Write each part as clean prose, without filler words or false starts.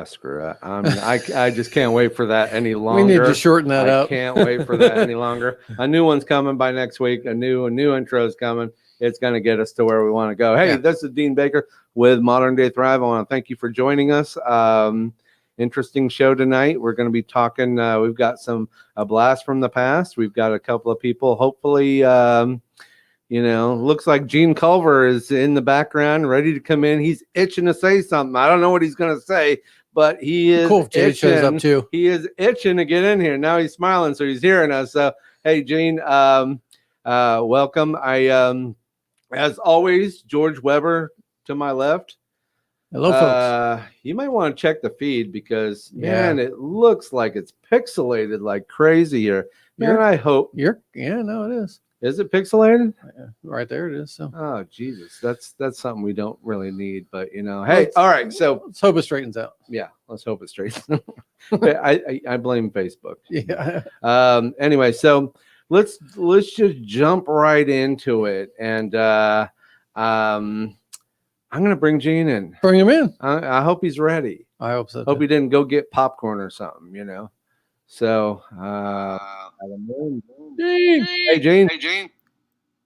Screw it. I just can't wait for that any longer. We need to shorten that up. I can't wait for that any longer. A new one's coming by next week. A new intro is coming. It's going to get us to where we want to go. Hey, This is Dean Baker with Modern Day Thrive. I want to thank you for joining us. Interesting show tonight. We're going to be talking. We've got a blast from the past. We've got a couple of people. Hopefully, looks like Gene Culver is in the background, ready to come in. He's itching to say something. I don't know what he's going to say, but he is cool if Jay shows up too. He is itching to get in here. Now he's smiling, so he's hearing us. So, hey, Gene, welcome. As always, George Weber to my left. Hello, folks. You might want to check the feed because, man, it looks like it's pixelated like crazy here. Man, I hope. No, it is. Is it pixelated? Yeah, right there it is. So. Oh, Jesus. That's something we don't really need. But, hey, all right. So let's hope it straightens out. Yeah, let's hope it straightens out. I blame Facebook. Yeah. Anyway, so let's just jump right into it. And I'm going to bring Gene in. Bring him in. I hope he's ready. I hope so. Hope he didn't go get popcorn or something, So, Gene. Hey, Gene. Hey, Gene.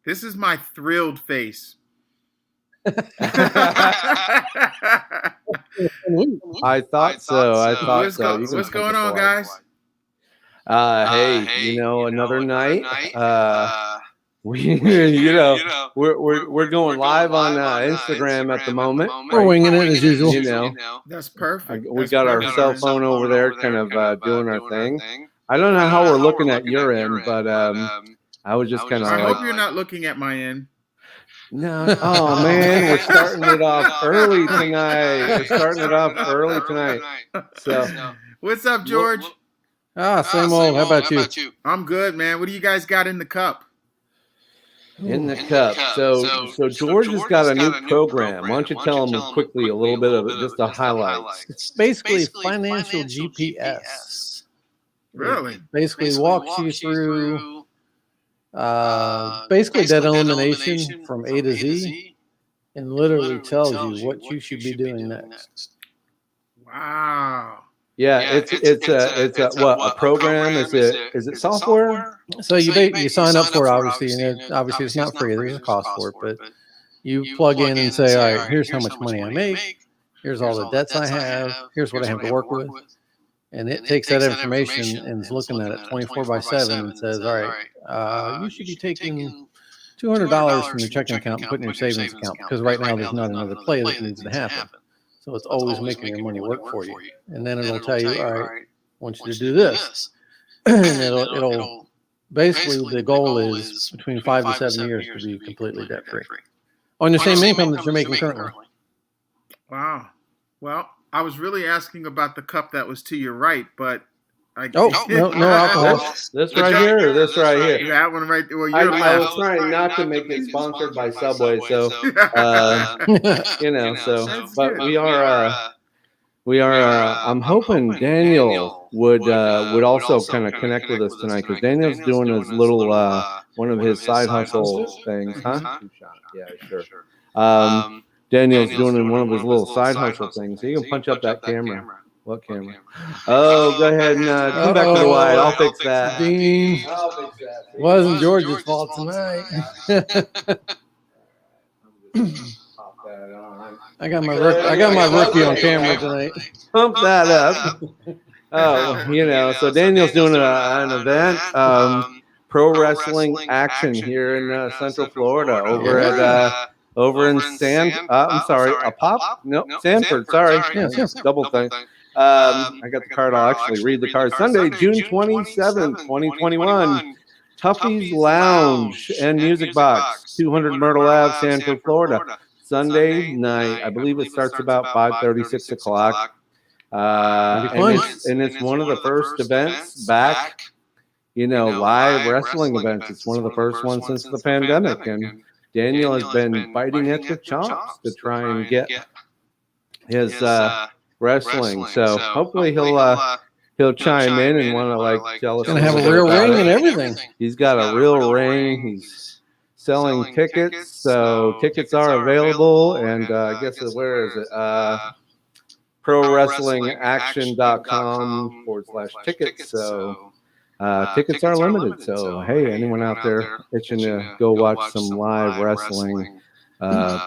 This is my thrilled face. I thought so. What's going on, guys? Hey, another night. We're going live on Instagram at the moment. We're winging it as usual. That's perfect. We got our cell phone over there, kind of doing our thing. I don't know how we're looking at your end, but I was just kind of I hope you're not looking at my end. No. Oh, man, we're starting it off early tonight. So, what's up, George? Same old. How about you? I'm good, man. What do you guys got in the cup? In the cup. So George has got a new program. Why don't you tell him quickly a little bit of it, just the highlights? It's basically financial GPS. Really? Basically walks you through basically debt elimination from A to Z and literally tells you what you should be doing next. Wow. Yeah, it's a program? Is it software? So you sign up for it, obviously, and obviously it's not free. There's a cost for it, but you plug in and say, all right, here's how much money I make. Here's all the debts I have. Here's what I have to work with. And it takes that information and is looking at it 24/7 and says, all right, you should be taking $200 from your checking account and putting in your savings account because right now there's not another play that needs to happen. So it's always making your money work for you. And then it'll tell you, all right, I want you to do this. And it'll basically, the goal is between 5 to 7 years to be completely debt free on the same income that you're making currently. Wow. Well, I was really asking about the cup that was to your right, but no alcohol. This right here or this right here? That one right there. Well, I was trying not to make it sponsored by Subway, so but we are. I'm hoping Daniel would also kind of connect with us tonight because Daniel's doing his little one of his side hustle things, huh? Yeah, sure. Daniel's doing one of his little side hustle things. So you can punch up that camera. What camera? Oh, go ahead and come back to the wide. I'll fix that. Dean. I'll fix that. Wasn't George's fault tonight. I got my rookie on camera tonight. Pump that up. Oh, so Daniel's doing an event, pro wrestling action here in Central Florida over in Sanford. Sorry. Yeah. Double thing. I got the card. I'll actually read the card. Sunday, June 27th, 2021. Tuffy's Lounge and Music Box, 200 Myrtle Ave, Sanford, Florida. Sunday night, I believe it starts about 5:30, 6 o'clock. And it's one of the first events back, live wrestling events. It's one of the first ones since the pandemic. And Daniel has been biting at the chops to try and get his wrestling. So hopefully he'll chime in and want to tell us. Gonna have a real ring and everything. He's got a real ring. He's selling tickets, so tickets are available. And I guess where is it? ProWrestlingAction.com/tickets. So tickets are limited. So hey, anyone out there itching to go watch some live wrestling,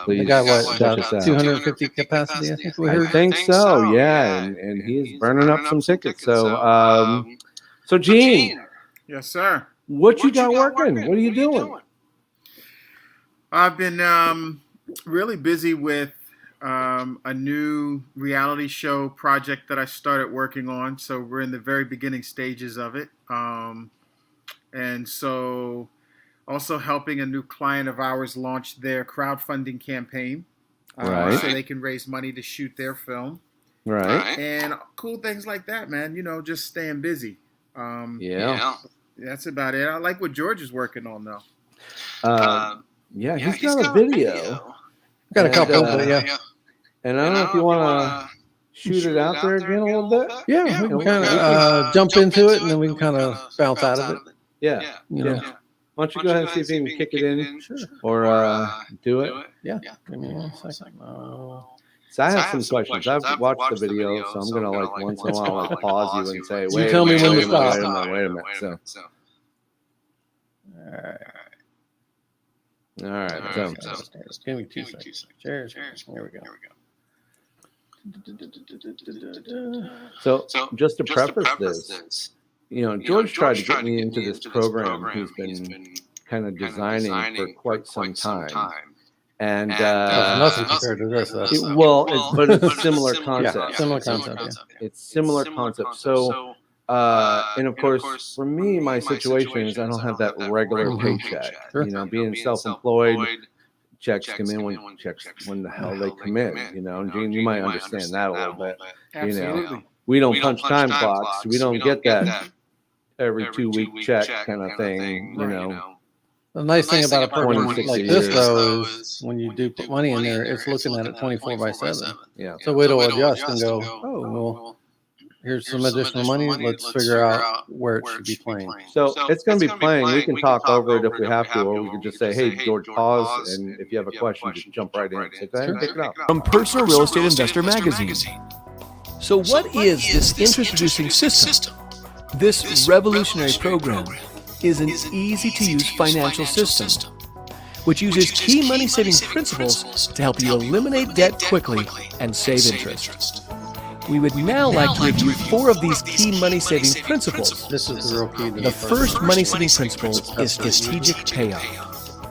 please. We got about 250 capacity, I think we heard. I think so, yeah. And he's burning up some tickets. So so Gene. Yes, sir. What you got working? What are you doing? I've been really busy with a new reality show project that I started working on. So we're in the very beginning stages of it. And so also helping a new client of ours launch their crowdfunding campaign. Right. So they can raise money to shoot their film. Right. And cool things like that, man. Just staying busy. Yeah. That's about it. I like what George is working on, though. Yeah, he's got a video. Got a couple, but yeah. And I don't know if you want to shoot it out there again a little bit. Yeah, we can kind of jump into it, and then we can kind of bounce out of it. Yeah. Yeah. Why don't you go ahead and see if you can kick it in, Sure. or do it? Yeah. Give me 1 second. So I have some questions. I've watched the video, so I'm gonna once in a while pause you and say, "Wait, tell me when to stop." Wait a minute. So. All right. So. Give me 2 seconds. Cheers. Here we go. So just to preface this, George tried to get me into this program he's been kind of designing for quite some time. And nothing compared to this. but it's a similar concept. Yeah, similar concept. Yeah. It's similar concept. So, and of course, for me, my situation is I don't have that regular paycheck. Sure. Being self-employed, checks come in when the hell they come in. And Gene, you might understand that a little bit. Absolutely. We don't punch time clocks. We don't get that every 2-week check kind of thing. The nice thing about a program 26 like years. this, though, is when you do put money in there, it's looking at it 24/7. Yeah. So it'll adjust and go, oh, well, here's some additional money. Let's figure out where it should be playing. So it's going to be playing. We can talk over it if we have to, or we can just say, hey, George, pause. And if you have a question, just jump right in. So go ahead and pick it up. From Personal Real Estate Investor Magazine. So what is this interest-reducing system? This revolutionary program is an easy-to-use financial system, which uses key money-saving principles to help you eliminate debt quickly and save interest. We would now like to review 4 of these key money-saving principles. This is the real key. The first money-saving principle is strategic payoff.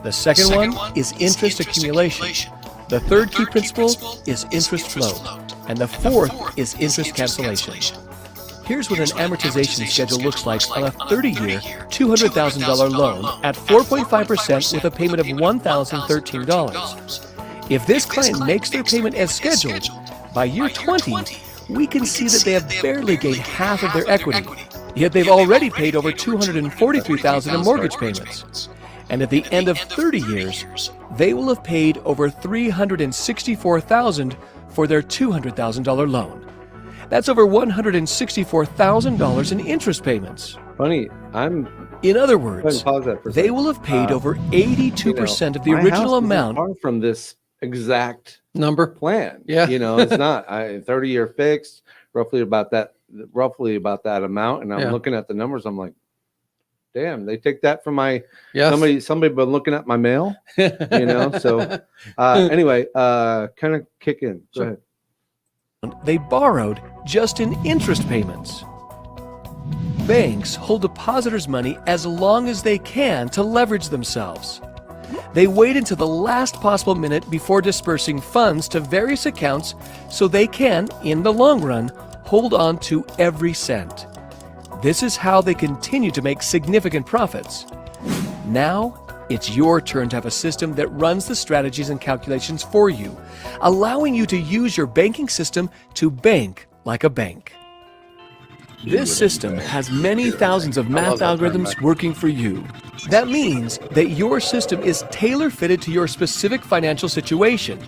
The second one is interest accumulation. The third key principle is interest flow. And the fourth is interest cancellation. Here's what an amortization schedule looks like on a 30-year, $200,000 loan at 4.5% with a payment of $1,013. If this client makes their payment as scheduled, by year 20, we can see that they have barely gained half of their equity, yet they've already paid over $243,000 in mortgage payments. And at the end of 30 years, they will have paid over $364,000 for their $200,000 loan. That's over $164,000 in interest payments. Funny, in other words, pause that for a they second. will have paid over 82% of the my original house isn't amount. far from this exact number plan. Yeah. It's not 30-year fixed, roughly about that amount. And I'm Yeah. looking at the numbers. I'm like, damn, they take that from my Yes. somebody been looking at my mail, So anyway, kind of kick in. Go ahead. They borrowed just in interest payments. Banks hold depositors' money as long as they can to leverage themselves. They wait until the last possible minute before dispersing funds to various accounts so they can, in the long run, hold on to every cent. This is how they continue to make significant profits. Now, it's your turn to have a system that runs the strategies and calculations for you, allowing you to use your banking system to bank like a bank. This system has many thousands of math algorithms working for you. That means that your system is tailor-fitted to your specific financial situation,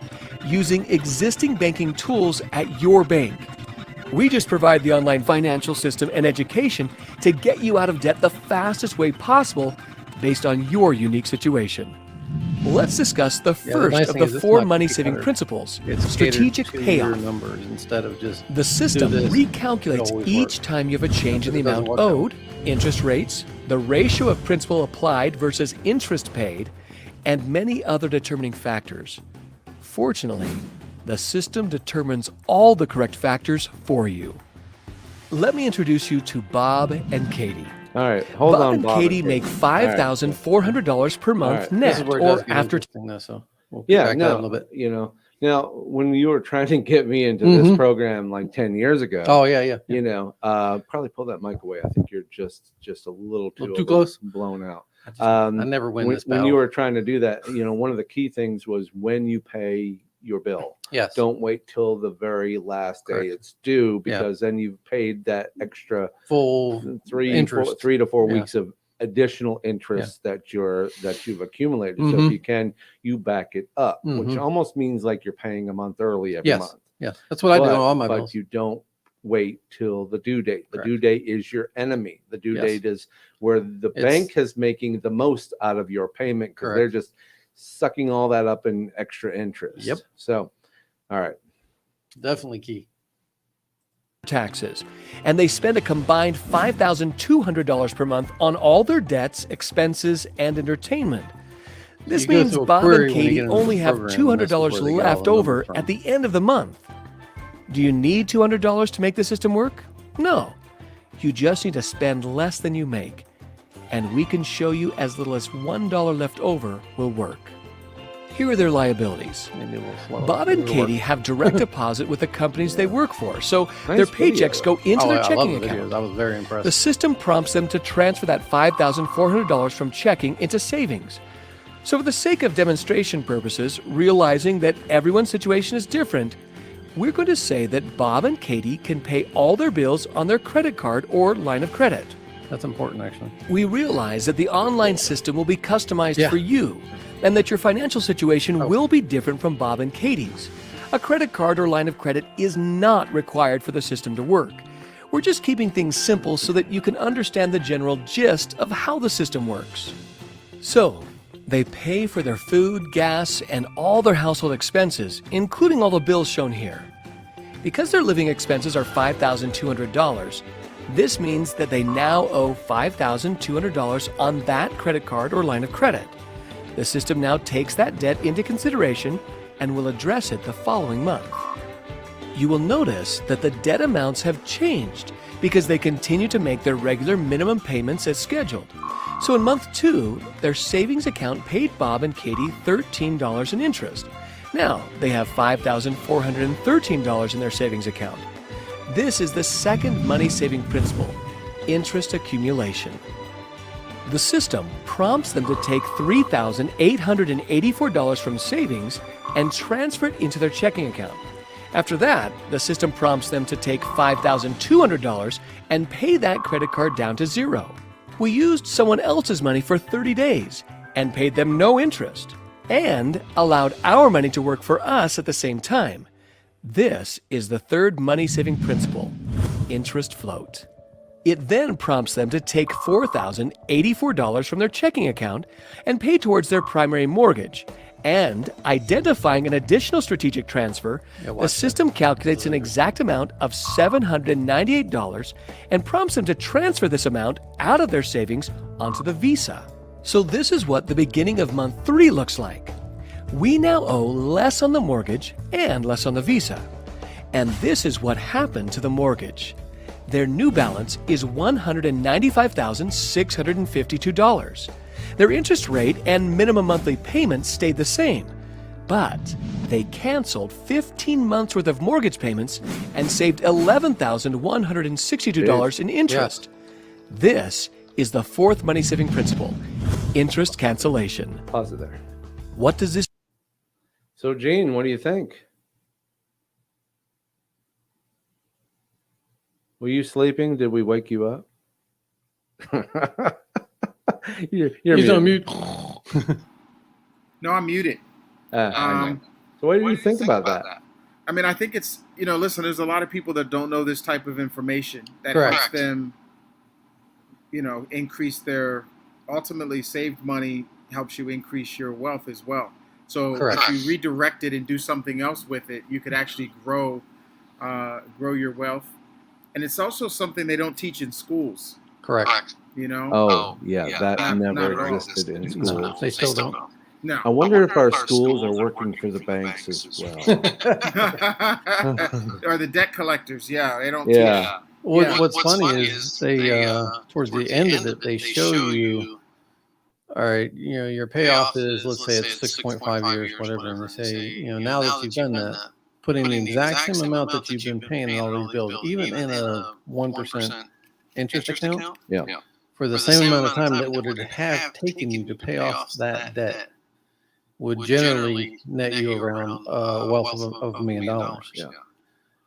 using existing banking tools at your bank. We just provide the online financial system and education to get you out of debt the fastest way possible based on your unique situation. Let's discuss the first of the 4 money-saving principles, strategic payoff. Numbers instead of just the system recalculates each work. time you have a change in the amount owed, interest rates, the ratio of principal applied versus interest paid, and many other determining factors. Fortunately, the system determines all the correct factors for you. Let me introduce you to Bob and Katie. All right, hold on, Bob and Katie make $5,400 per month net, or after. So we'll back that a little bit. Now when you were trying to get me into this program like 10 years ago. Oh yeah. Probably pull that mic away. I think you're just a little too close, blown out. I never win this battle. When you were trying to do that, one of the key things was when you pay your bill. Yes. Don't wait till the very last day it's due, because then you've paid that extra full 3 to 4 weeks of additional interest that you've accumulated. So if you can, you back it up, which almost means like you're paying a month early every month. Yes. That's what I do on all my bills. But you don't wait till the due date. The due date is your enemy. The due date is where the bank is making the most out of your payment, because they're just sucking all that up in extra interest. Yep. So, all right. Definitely key. Taxes, and they spend a combined $5,200 per month on all their debts, expenses, and entertainment. This means Bob and Katie only have $200 left over at the end of the month. Do you need $200 to make the system work? No. You just need to spend less than you make, and we can show you as little as $1 left over will work. Here are their liabilities. Bob and Katie have direct deposit with the companies they work for, so their paychecks go into their checking account. I was very impressed. The system prompts them to transfer that $5,400 from checking into savings. So for the sake of demonstration purposes, realizing that everyone's situation is different, we're going to say that Bob and Katie can pay all their bills on their credit card or line of credit. That's important, actually. We realize that the online system will be customized for you, and that your financial situation will be different from Bob and Katie's. A credit card or line of credit is not required for the system to work. We're just keeping things simple so that you can understand the general gist of how the system works. So, they pay for their food, gas, and all their household expenses, including all the bills shown here. Because their living expenses are $5,200, this means that they now owe $5,200 on that credit card or line of credit. The system now takes that debt into consideration and will address it the following month. You will notice that the debt amounts have changed because they continue to make their regular minimum payments as scheduled. So in month 2, their savings account paid Bob and Katie $13 in interest. Now they have $5,413 in their savings account. This is the second money-saving principle, interest accumulation. The system prompts them to take $3,884 from savings and transfer it into their checking account. After that, the system prompts them to take $5,200 and pay that credit card down to zero. We used someone else's money for 30 days and paid them no interest, and allowed our money to work for us at the same time. This is the third money-saving principle, interest float. It then prompts them to take $4,084 from their checking account and pay towards their primary mortgage, and identifying an additional strategic transfer, Yeah, watch the system calculates an exact amount of $798 and prompts them to transfer this amount out of their savings onto the Visa. So this is what the beginning of month 3 looks like. We now owe less on the mortgage and less on the Visa. And this is what happened to the mortgage. Their new balance is $195,652. Their interest rate and minimum monthly payments stayed the same, but they canceled 15 months worth of mortgage payments and saved $11,162 in interest. This is the fourth money-saving principle, interest cancellation. Pause it there. What does this? So, Gene, what do you think? Were you sleeping? Did we wake you up? you're He's on mute. No, I'm muted. I know. So what do you think about that? I mean, I think it's, listen, there's a lot of people that don't know this type of information that Correct. helps them, increase their, ultimately saved money helps you increase your wealth as well. So Correct. if you redirect it and do something else with it, you could actually grow your wealth. And it's also something they don't teach in schools, Correct. Oh, yeah, that not never at all. existed in No, schools. they still don't. No. I wonder if our schools are working for the banks as well. Or the debt collectors. Yeah, they don't Yeah. What's funny is they towards the end of it they show you, all right, your payoff is, let's say it's 6.5 years, whatever, and they say, now that you've done that, put in the exact same amount that you've been paying in all these bills, even in a 1% interest account, Yeah. for the same amount of time that would it have taken you to pay off that debt, would generally net you around a wealth of $1 million. Yeah.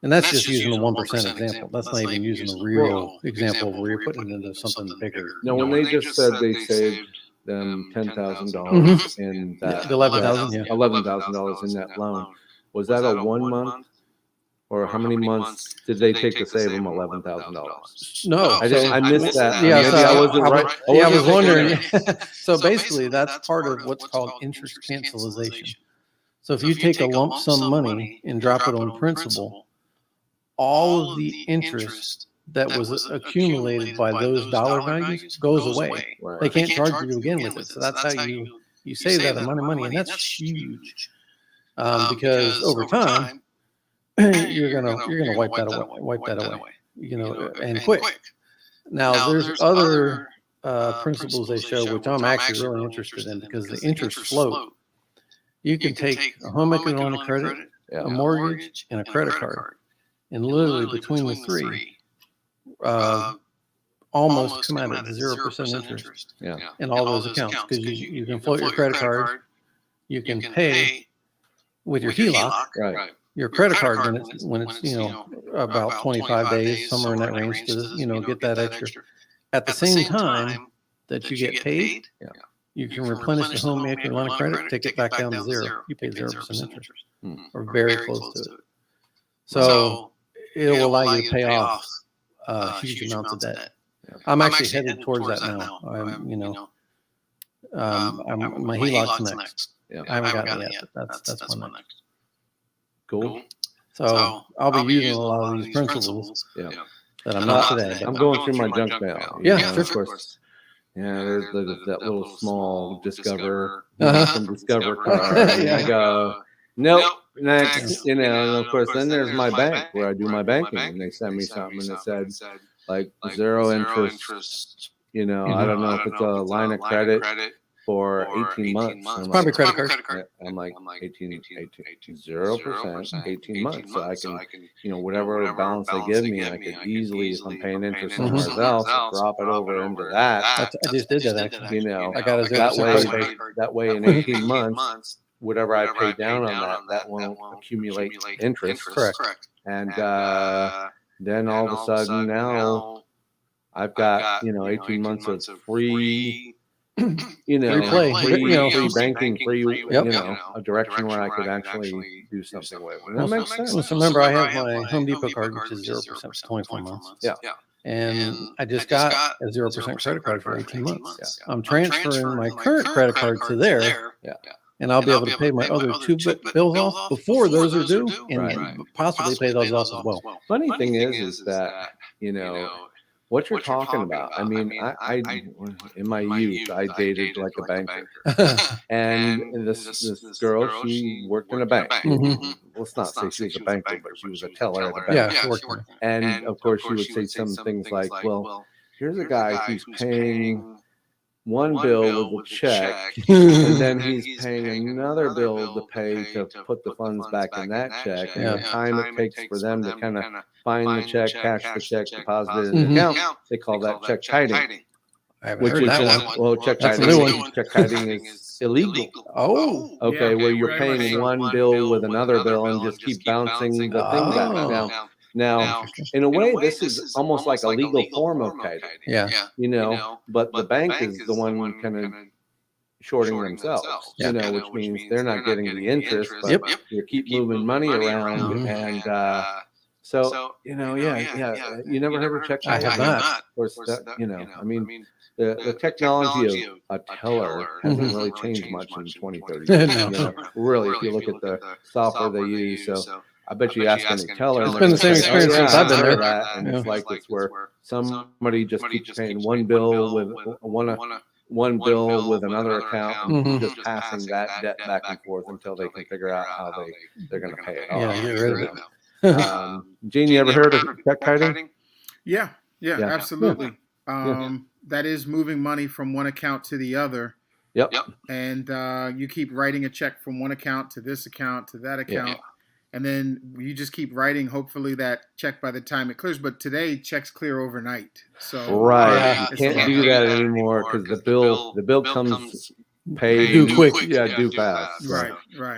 And that's just using a 1% example. That's not even using a real example where you're putting it into something bigger. No, when they just said they saved them $10,000 in that, The 11,000, yeah. $11,000 in that loan, was that a 1 month, or how many months did they take to save them $11,000? No, I missed that. Yeah, Maybe so I wasn't right. I was wasn't wondering. thinking- So basically, that's part of what's called interest cancellation. So if you take a lump sum money and drop it on principal, all of the interest that was accumulated by those dollar values goes away. Right. They can't charge you again with it. So that's how you save that amount of money, and that's huge. Because over time, you're gonna wipe that away, and quick. Now there's other principles they show, which I'm actually really interested in, because the interest float. You can take a home equity line of credit, a mortgage, and a credit card, and literally between the three, almost come out at 0% interest in all those accounts, because you can float your credit card, you can pay with your HELOC, Right. your credit card when it's about 25 days, somewhere in that range, to get that extra. At the same time that you get paid, you can replenish the home equity line of credit, take it back down to zero. You pay 0% interest, or very close to it. So it will allow you to pay off huge amounts of debt. I'm actually headed towards that now. My HELOC's next. Yeah. I haven't gotten it yet, but that's my next. Cool. So I'll be using a lot of these principles Yeah. that I'm not today. I'm going through my junk mail. Yeah, Of course. Yeah, there's that little small Discover Uh-huh. from Discover card. And Yeah. I go, nope, next. And of course, then there's my bank where I do my banking, and they send me something and it said like 0 interest. I don't know if it's a line of credit for 18 months. I'm Probably like, credit card. I'm like 18 0%, 18 months. So I can, whatever balance they give me, I could easily, if I'm paying interest Mhm. somewhere else, drop it over into that. I just did that actually. I got a that 0% way, credit card. that way in 18 months, whatever I pay down on that won't accumulate interest. Correct. And then all of a sudden now I've got, 18 months of free, play. free banking, free, Yep. a direction where I could actually do something with. And that makes sense. So remember, I have my Home Depot card, which is 0% for 24 months. Yeah. And I just got a 0% credit card for 18 months. I'm transferring my current credit card to there. Yeah. and I'll be able to pay my other two bills off before those are due, and possibly pay those off as well. Funny thing is that, what you're talking about. I mean, I in my youth, I dated like a banker, and this girl, she worked in a bank. Let's not say she was a banker, but she was a teller at a bank. Yeah, she worked in it. And of course, she would say some things like, "Well, here's a guy who's paying one bill with a check, and then he's paying another bill to pay to put the funds back in that check, and the time it takes for them to kind of find the check, cash the check, deposit it in the account, they call that check kiting." I haven't Which heard is that one. well, check That's a kiting. new one. Check kiting is illegal. Oh, Okay, where you're paying one bill with another bill and just keep bouncing the thing back. Now, in a way, this is almost like a legal form of kiting. yeah. But the bank is the one kind of shorting themselves, which means they're not getting the interest, but you keep moving money around. And so, you never heard of check I kiting? have not. Of course, I mean, the technology of a teller hasn't really changed much in 20, 30 years. No. Really, if you look at the software they use. So I bet you ask any teller. It's been the same experience since I've been there. And it's like it's where somebody just keeps paying one bill with one bill with another account, and just passing that debt back and forth until they can figure out how they're going to pay it off. Yeah, get rid of it. Gene, you ever heard of check kiting? Yeah, absolutely. That is moving money from one account to the other. Yep. And you keep writing a check from one account to this account to that account. And then you just keep writing, hopefully that check by the time it clears. But today, checks clear overnight. So you can't do that anymore because the bill comes paid due quick. Due fast. Right.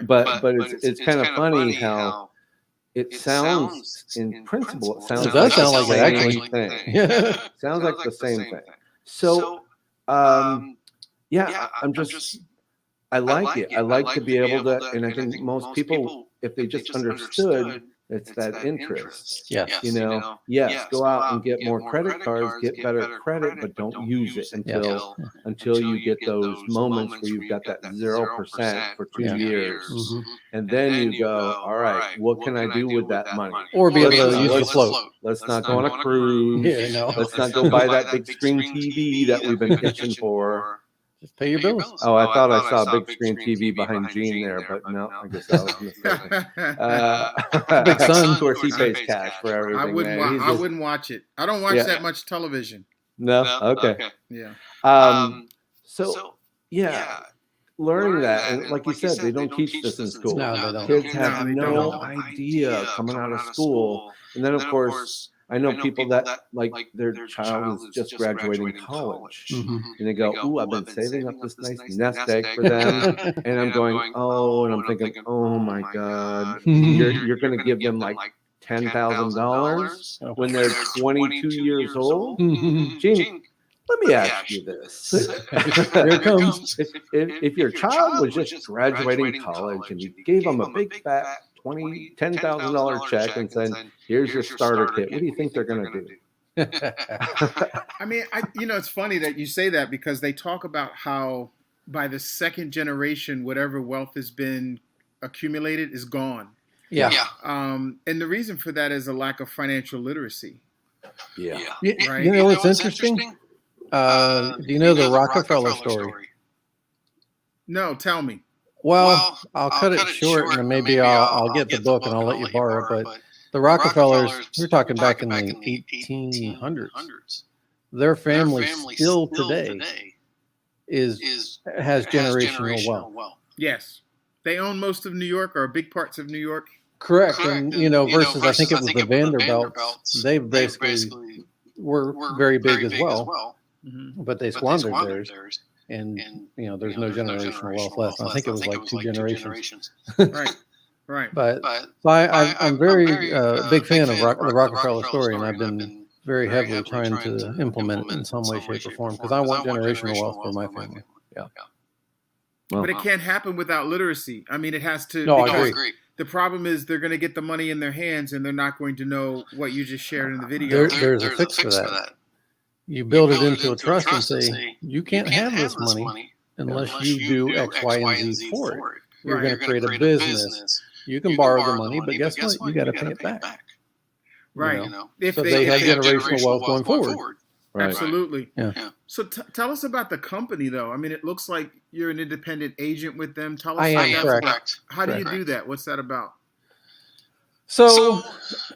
But it's kind of funny how it sounds, in principle, it sounds It does sound the like it, actually. same thing. Yeah. Sounds like the same thing. So, I like it. I like to be able to, and I think most people, if they just understood, it's that interest. Yes. Go out and get more credit cards, get better credit, but don't use it until you get those moments where you've got that 0% for 2 years. And then you go, all right, what can I do with that money? Or be able to use the float. Let's not go on a cruise. Let's not go buy that big screen TV that we've been itching for. Just pay your bills. Oh, I thought I saw a big screen TV behind Gene there, but no, I guess that was mistaken. Big son. Of course, he pays cash for everything. I wouldn't watch it. I don't watch that much television. No? Okay. Yeah. Learning that, and like you said, they don't teach this in school. No, they don't. Kids have no idea coming out of school. And then, of course, I know people that like their child is just graduating college, and they go, "Ooh, I've been saving up this nice nest egg for them," and I'm going, and I'm thinking, "Oh my God, you're going to give them like $10,000 when they're 22 years old?" Gene, let me ask you this: Here it comes. If your child was just graduating college and you gave them a big fat $10,000 check and said, "Here's your starter kit," what do you think they're going to do? I mean, it's funny that you say that because they talk about how by the second generation, whatever wealth has been accumulated is gone. Yeah. And the reason for that is a lack of financial literacy. Yeah. Right. You know what's interesting? Do you know the Rockefeller story? No, tell me. Well, I'll cut it short, and maybe I'll get the book and I'll let you borrow it. But the Rockefellers, we're talking back in the 1800s. Their family still today has generational wealth. Yes, they own most of New York or big parts of New York. Correct, and versus I think it was the Vanderbilts. They basically were very big as well, but they squandered theirs. And there's no generational wealth left. I think it was like 2 generations. Right. But I'm very big fan of the Rockefeller story, and I've been very heavily trying to implement it in some way, shape, or form because I want generational wealth for my family. Yeah. Well, but it can't happen without literacy. I mean, it has to. No, I agree. The problem is they're going to get the money in their hands, and they're not going to know what you just shared in the video. There's a fix for that. You build it into a trust and say, you can't have this money unless you do X, Y, and Z for it. You're going to create a business. You can borrow the money, but guess what? You got to pay it back. Right. So they have generational wealth going forward. Right. Absolutely. Yeah. So tell us about the company, though. I mean, it looks like you're an independent agent with them. Tell us I am, how correct. that's how do you do that? What's that about? So,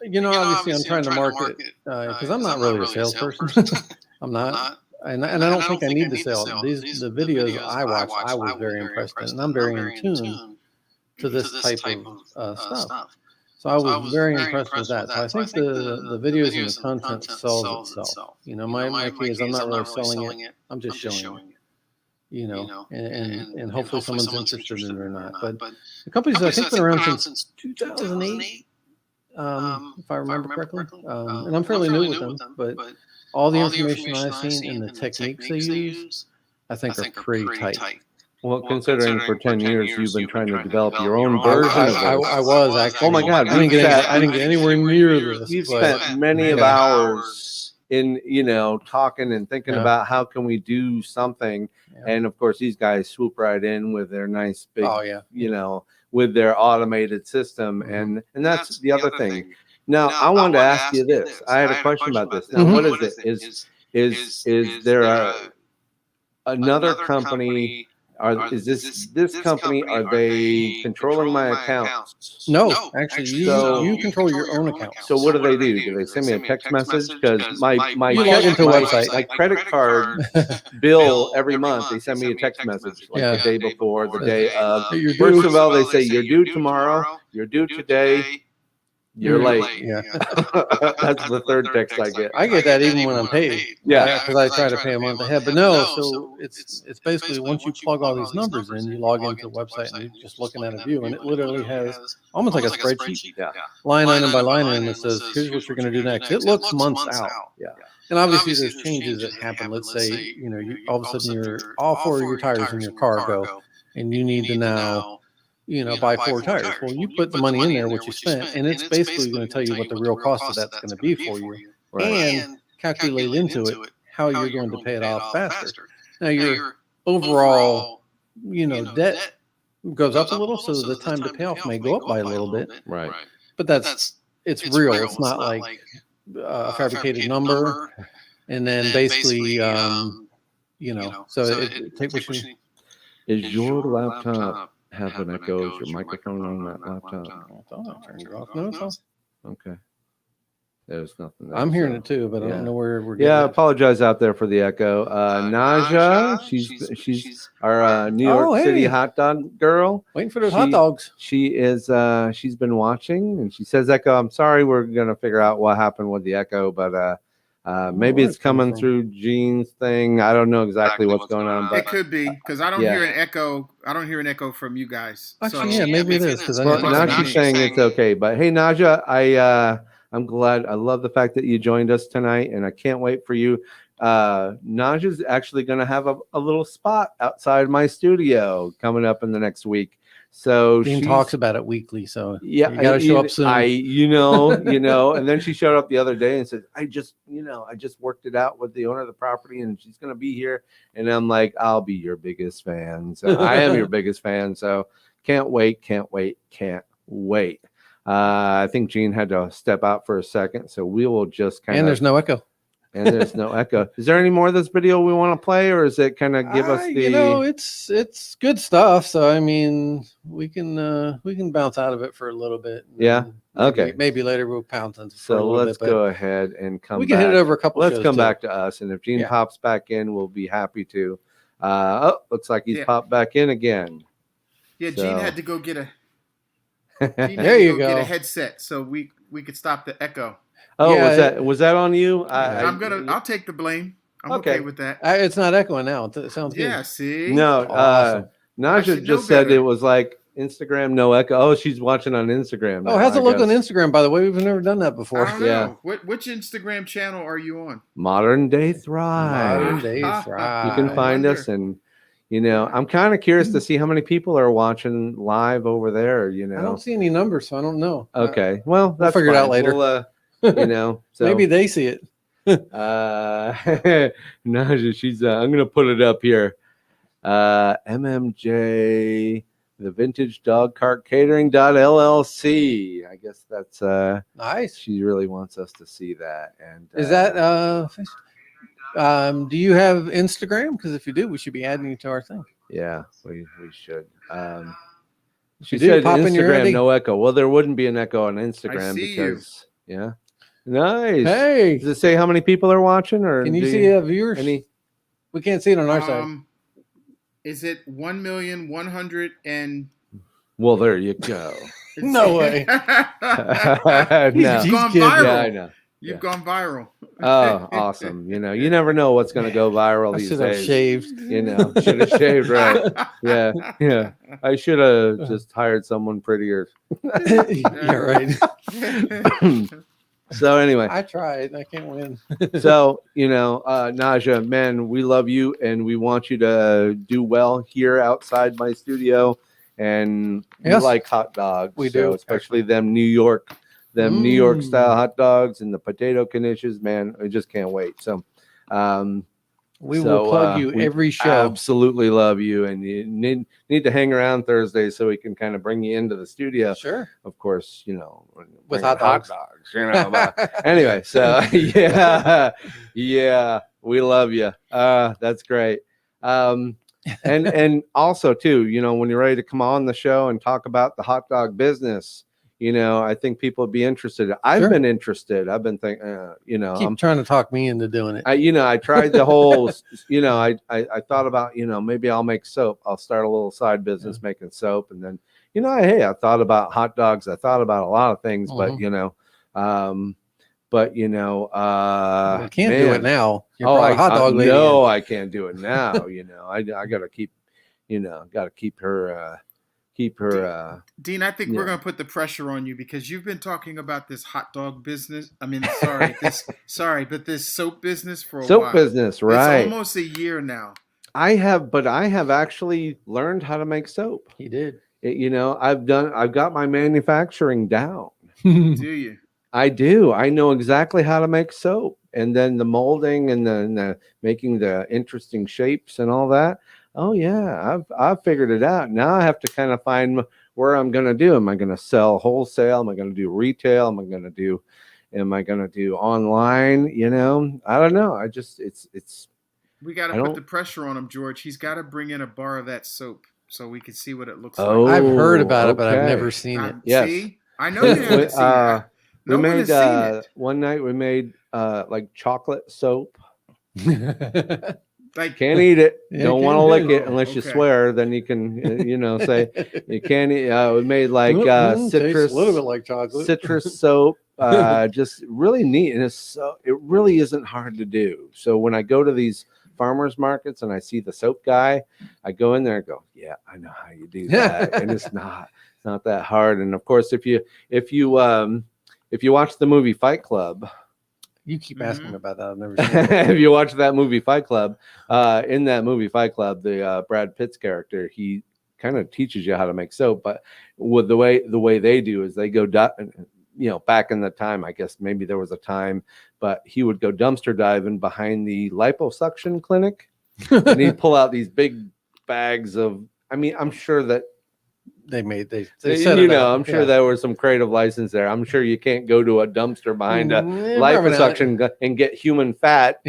obviously I'm trying to market because I'm not really a salesperson. I'm not. And I don't think I need to sell. The videos I watched, I was very impressed in, and I'm very in tune to this type of stuff. So I was very impressed with that. So I think the videos and the content sells itself. My key is I'm not really selling it. I'm just showing it. And hopefully someone's interested in it or not. But the company's, I think, been around since 2008, if I remember correctly. And I'm fairly new with them, but all the information I've seen and the techniques they use, I think are pretty tight. Well, considering for 10 years you've been trying to develop your own version of this. I was actually. Oh my God! I didn't get anywhere near this. We've spent many of hours in talking and thinking about how can we do something, and of course these guys swoop right in with their nice big, with their automated system, and that's the other thing. Now I wanted to ask you this. I had a question about this. Now, what is it? Is there another company? Is this company? Are they controlling my accounts? No, actually, you control your own account. So what do? Do they send me a text message? Because my you log into a website. My credit card bill every month, they send me a text message the day before, the day of. First of all, they say you're due tomorrow, you're due today. You're late. Yeah. That's the third text I get. I get that even when I'm paid. Yeah. Because I try to pay a month ahead. But no, so it's basically once you plug all these numbers in, you log into the website and you're just looking at a view, and it literally has almost like a spreadsheet. Yeah. Line item by line item that says, here's what you're going to do next. It looks months out. Yeah. And obviously there's changes that happen. Let's say, you all of a sudden all four of your tires in your car go, and you need to now buy 4 tires. Well, you put the money in there, what you spent, and it's basically going to tell you what the real cost of that's going to be for you, and calculate into it how you're going to pay it off faster. Now, your overall, debt goes up a little, so the time to pay off may go up by a little bit. Right. But it's real. It's not like a fabricated number, and then basically, so it take what you. Is your laptop have an echo? Is your microphone on that laptop? I thought I turned it off. No, it's off. Okay. There's nothing there. I'm hearing it too, but I don't know where we're getting I apologize out there for the echo. Naja, she's our New York City hot dog girl. Waiting for those hot dogs. She is she's been watching, and she says echo. I'm sorry, we're gonna figure out what happened with the echo, but maybe it's coming through Gene's thing. I don't know exactly what's going on, but it could be because I don't hear an echo. I don't hear an echo from you guys. Actually, maybe it is because now she's saying it's okay. But hey, Naja, I'm glad. I love the fact that you joined us tonight, and I can't wait for you. Naja's actually going to have a little spot outside my studio coming up in the next week. So Gene talks about it weekly, so you got to show up soon. And then she showed up the other day and said, I just worked it out with the owner of the property, and she's going to be here. And I'm like, I'll be your biggest fan. So I am your biggest fan. So can't wait. I think Gene had to step out for a second, so we will just kind of. And there's no echo. Is there any more of this video we want to play, or is it kind of give us the? It's good stuff. So I mean, we can bounce out of it for a little bit. Yeah. Okay. Maybe later we'll pounce into. So let's go ahead and come. We can hit it over a couple. Let's come back to us, and if Gene pops back in, we'll be happy to. Looks like he's popped back in again. Yeah, Gene had to go get a. There you go. Get a headset so we could stop the echo. Oh, was that on you? I'll take the blame. I'm okay with that. It's not echoing now. It sounds good. Yeah, see. No, awesome. Naja just said it was like Instagram no echo. Oh, she's watching on Instagram. Now, how's it look on Instagram? By the way, we've never done that before. I don't know. Which Instagram channel are you on? Modern Day Thrive. Modern Day Thrive. You can find us, and I'm kind of curious to see how many people are watching live over there. I don't see any numbers, so I don't know. Okay, well, that's we'll figure it out later. So maybe they see it. Naja, she's. I'm gonna put it up here. MMJ, the Vintage Dog Cart Catering LLC. I guess that's Nice. she really wants us to see that. And Is that do you have Instagram? Because if you do, we should be adding you to our thing. yeah, we should. She you do, said pop in your Instagram, Eddie. no echo. Well, there wouldn't be an echo on Instagram see because yeah. Nice. Hey, Does it say how many people are watching, or can you do see viewers? any? We can't see it on our side. Is it 1,100,000 and? Well, there you go. No way. No. You've gone kidding. viral. Yeah, I know. You've gone viral. Oh, awesome. You never know what's going to go viral I these should have days. shaved. Should have shaved, right. Yeah. I should have just hired someone prettier. Yeah, right. So anyway. I tried. I can't win. So, Najee, man, we love you and we want you to do well here outside my studio. And we like hot dogs. We do. Especially them New York style hot dogs and the potato knishes, man. I just can't wait. So we will plug you every show. Absolutely love you, and you need to hang around Thursday so we can kind of bring you into the studio. Sure. Of course, with hot dogs. But anyway, so yeah, we love you. That's great. And also too, when you're ready to come on the show and talk about the hot dog business, I think people would be interested. I've been interested. I've been thinking, I'm trying to talk me into doing it. I tried the whole, I thought about, maybe I'll make soap. I'll start a little side business making soap. And then, hey, I thought about hot dogs. I thought about a lot of things, but, I can't do it now. You're a hot dog lady. No, I can't do it now. I got to keep, keep her, Dean, I think we're going to put the pressure on you because you've been talking about this hot dog business. I mean, but this soap business for a while. Soap business, right? It's almost a year now. I have actually learned how to make soap. He did. I've got my manufacturing down. Do you? I do. I know exactly how to make soap, and then the molding and the making the interesting shapes and all that. Oh yeah, I've figured it out. Now I have to kind of find where I'm going to do. Am I going to sell wholesale? Am I going to do retail? Am I going to do online? I don't know. It's. We got to put the pressure on him, George. He's got to bring in a bar of that soap so we can see what it looks like. I've heard about it, but I've never seen it. Yes, see? I know you haven't seen it. We made one night. We made like chocolate soap. Like, can't eat it. Yeah, don't want to lick it unless you Okay. swear. Then you can, say you can't eat. We made like citrus, a little bit like chocolate. citrus soap. Just really neat, and it really isn't hard to do. So when I go to these farmers markets and I see the soap guy, I go in there and go, yeah, I know how you do that, and it's not that hard. And of course, if you watch the movie Fight Club. You keep asking me about that. I've never seen it. If you watch that movie Fight Club, in that movie Fight Club, the Brad Pitt's character, he kind of teaches you how to make soap. But with the way they do is they go, back in the time, I guess maybe there was a time, but he would go dumpster diving behind the liposuction clinic, and he'd pull out these big bags of. I mean, I'm sure that. They set it up. I'm sure there was some creative license there. I'm sure you can't go to a dumpster behind a liposuction and get human fat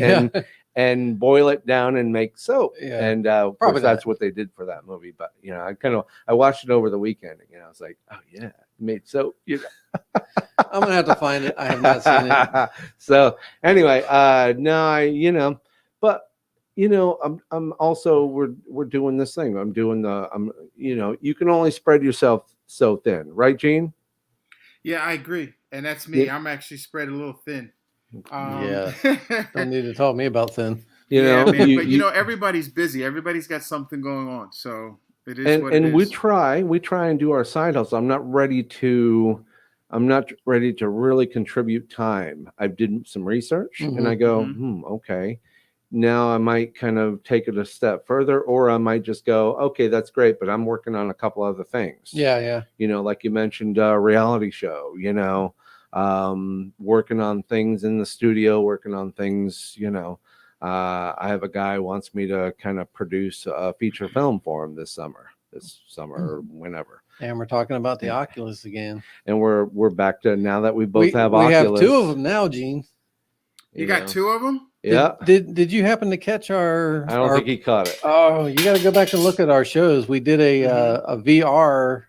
and boil it down and make soap. Yeah. And of course that's what they did for that movie. But I watched it over the weekend. And, I was like, oh yeah, made soap. I'm gonna have to find it. I have not seen it. So anyway, no, but. I'm also we're doing this thing. I'm doing you can only spread yourself so thin, right, Gene? Yeah, I agree, and that's me. Yeah. I'm actually spread a little thin. Don't need to talk me about thin. Man, but everybody's busy. Everybody's got something going on, so it is. And we try and do our side hustle. I'm not ready to really contribute time. I did some research and I go, okay. Now I might kind of take it a step further, or I might just go, okay, that's great, but I'm working on a couple other things. Yeah. Like you mentioned, reality show, working on things in the studio, working on things, I have a guy who wants me to kind of produce a feature film for him this summer or whenever. And we're talking about the Oculus again. And we're back to now that we both have we Oculus. have 2 of them now, Gene. You got 2 of them? Yeah. Did you happen to catch our? I don't think he caught it. Oh, you got to go back and look at our shows. We did a VR.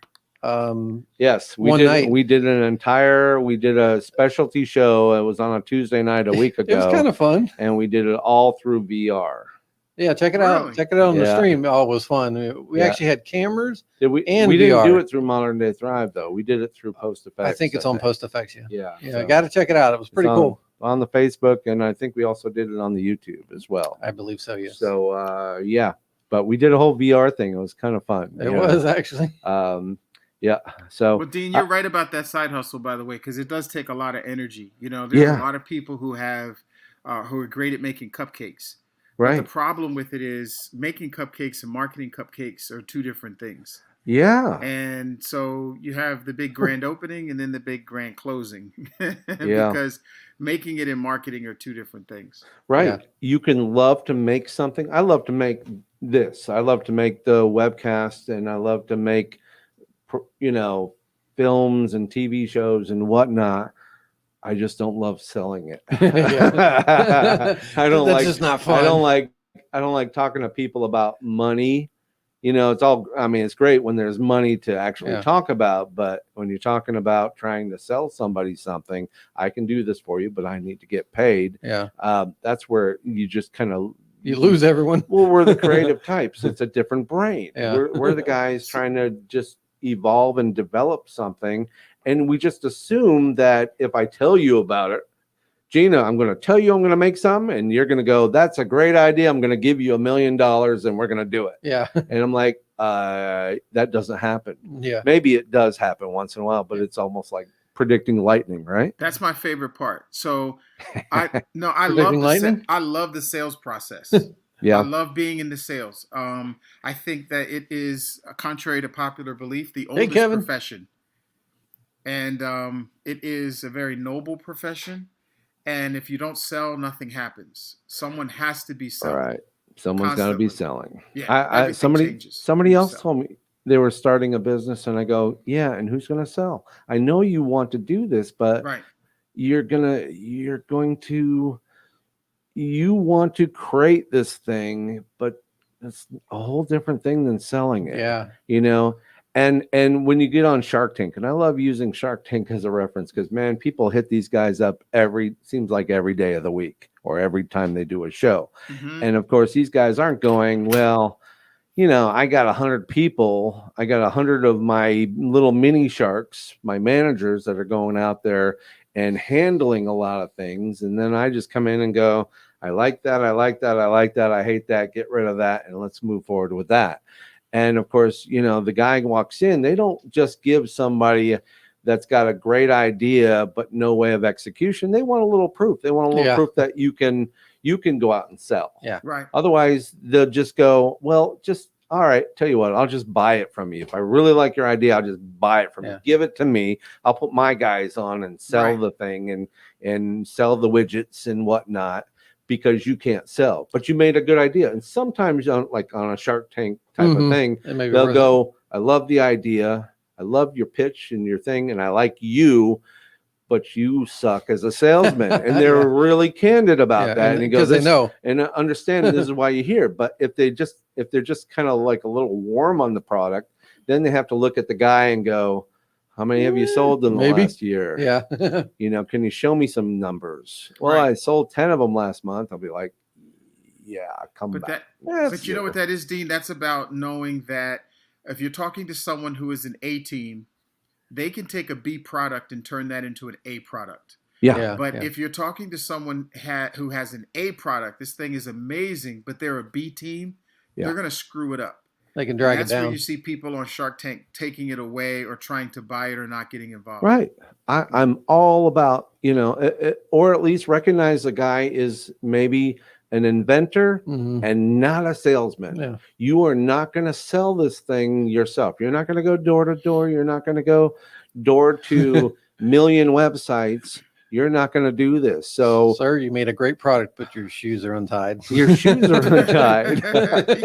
Yes, one night. We did a specialty show. It was on a Tuesday night a week ago. It was kind of fun, and we did it all through VR. Yeah, check it out. Check it out on the stream. Oh, it was fun. We actually had cameras. We didn't do it through Modern Day Thrive though. We did it through Post Effects. I think it's on Post Effects. Yeah. So, got to check it out. It was pretty cool on the Facebook, and I think we also did it on the YouTube as well. I believe so. Yes. So but we did a whole VR thing. It was kind of fun. It was actually. Yeah. So, well, Dean, you're right about that side hustle, by the way, because it does take a lot of energy. There's a lot of people who are great at making cupcakes. Right. But the problem with it is making cupcakes and marketing cupcakes are 2 different things. Yeah. And so you have the big grand opening and then the big grand closing. Because making it and marketing are 2 different things. Right. Yeah. You can love to make something. I love to make this. I love to make the webcast, and I love to make films and TV shows and whatnot. I just don't love selling it. I don't That's just not fun. I don't like talking to people about money. It's great when there's money to actually talk about, but when you're talking about trying to sell somebody something, I can do this for you, but I need to get paid. Yeah. That's where you just kind of lose everyone. Well, we're the creative types. It's a different brain. Yeah. We're the guys trying to just evolve and develop something. And we just assume that if I tell you about it, Gina, I'm going to tell you I'm going to make some, and you're going to go, that's a great idea. I'm going to give you $1 million and we're going to do it. Yeah. And I'm like, that doesn't happen. Yeah. Maybe it does happen once in a while, but it's almost like predicting lightning, right? That's my favorite part. So I love the sales process. Yeah. I love being in the sales. I think that it is, contrary to popular belief, the oldest profession. And it is a very noble profession. And if you don't sell, nothing happens. Someone has to be selling. All right. Someone's got to be selling. Yeah. Somebody else told me they were starting a business, and I go, yeah, and who's going to sell? I know you want to do this, but you want to create this thing, but it's a whole different thing than selling it. Yeah. And when you get on Shark Tank, and I love using Shark Tank as a reference because, man, people hit these guys up seems like every day of the week or every time they do a show. Mm-hmm. And of course, these guys aren't going, well, I got 100 people. I got 100 of my little mini sharks, my managers that are going out there and handling a lot of things. And then I just come in and go, I like that. I like that. I like that. I hate that. Get rid of that. And let's move forward with that. And of course, the guy walks in, they don't just give somebody that's got a great idea, but no way of execution. They want a little proof. They want a little proof that you can go out and sell. Yeah. Right. Otherwise, they'll just go, well, all right, tell you what, I'll just buy it from you. If I really like your idea, I'll just buy it from you. Give it to me. I'll put my guys on and sell the thing and sell the widgets and whatnot. Because you can't sell, but you made a good idea. And sometimes on a Shark Tank type of thing, they'll go, I love the idea. I love your pitch and your thing. And I like you, but you suck as a salesman. And they're really candid about that. And he goes, they know and understand this is why you're here. But if they're just kind of like a little warm on the product, then they have to look at the guy and go, how many have you sold in the last year? Yeah. Can you show me some numbers? Well, I sold 10 of them last month. I'll be like, yeah, come back. But you know what that is, Dean? That's about knowing that if you're talking to someone who is an A team, they can take a B product and turn that into an A product. But if you're talking to someone who has an A product, this thing is amazing, but they're a B team, they're going to screw it up. They can drag it down. That's where you see people on Shark Tank taking it away or trying to buy it or not getting involved. Right. I'm all about, or at least recognize the guy is maybe an inventor and not a salesman. Yeah. You are not going to sell this thing yourself. You're not going to go door to door. You're not going to go door to million websites. you're not going to do this. So, sir, you made a great product, but your shoes are untied. your shoes are untied.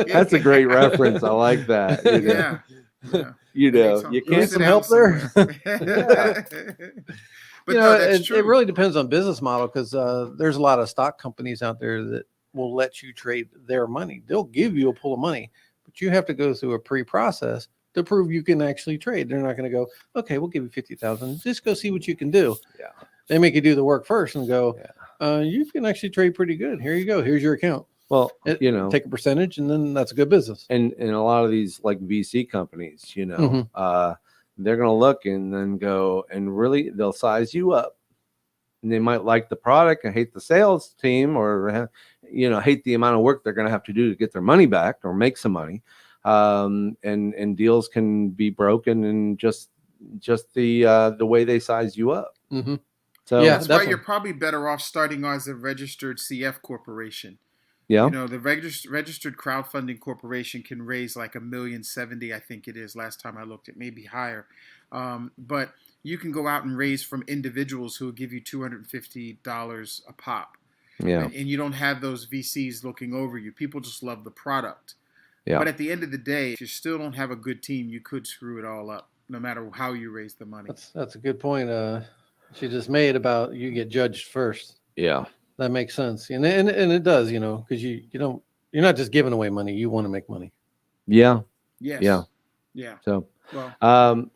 That's a great reference. I like that. You know? Yeah. You know, you You need can't. some help there? Yeah. But no, that's true. It really depends on business model, because there's a lot of stock companies out there that will let you trade their money. They'll give you a pool of money, but you have to go through a pre-process to prove you can actually trade. They're not going to go, okay, we'll give you 50,000. Just go see what you can do. Yeah. They make you do the work first and go, Yeah. You can actually trade pretty good. Here you go. Here's your account. Well, you know, take a percentage, and then that's a good business. and a lot of these like VC companies, you know, Mhm. they're going to look and then go and really they'll size you up. And they might like the product and hate the sales team, or you know, hate the amount of work they're going to have to do to get their money back or make some money. And deals can be broken in just the way they size you up. Mm-hmm. So Yeah, That's why definitely. you're probably better off starting as a registered CF corporation. yeah, You know, the registered crowdfunding corporation can raise like $1,070,000, I think it is. Last time I looked, it may be higher. But you can go out and raise from individuals who will give you $250 a pop. yeah, And you don't have those VCs looking over you. People just love the product. yeah. But at the end of the day, if you still don't have a good team, you could screw it all up, no matter how you raise the money. That's a good point. She just made about you get judged first. Yeah. That makes sense, and it does, you know, because you're not just giving away money. You want to make money. Yeah. Yes. Yeah. Yeah. So, Well,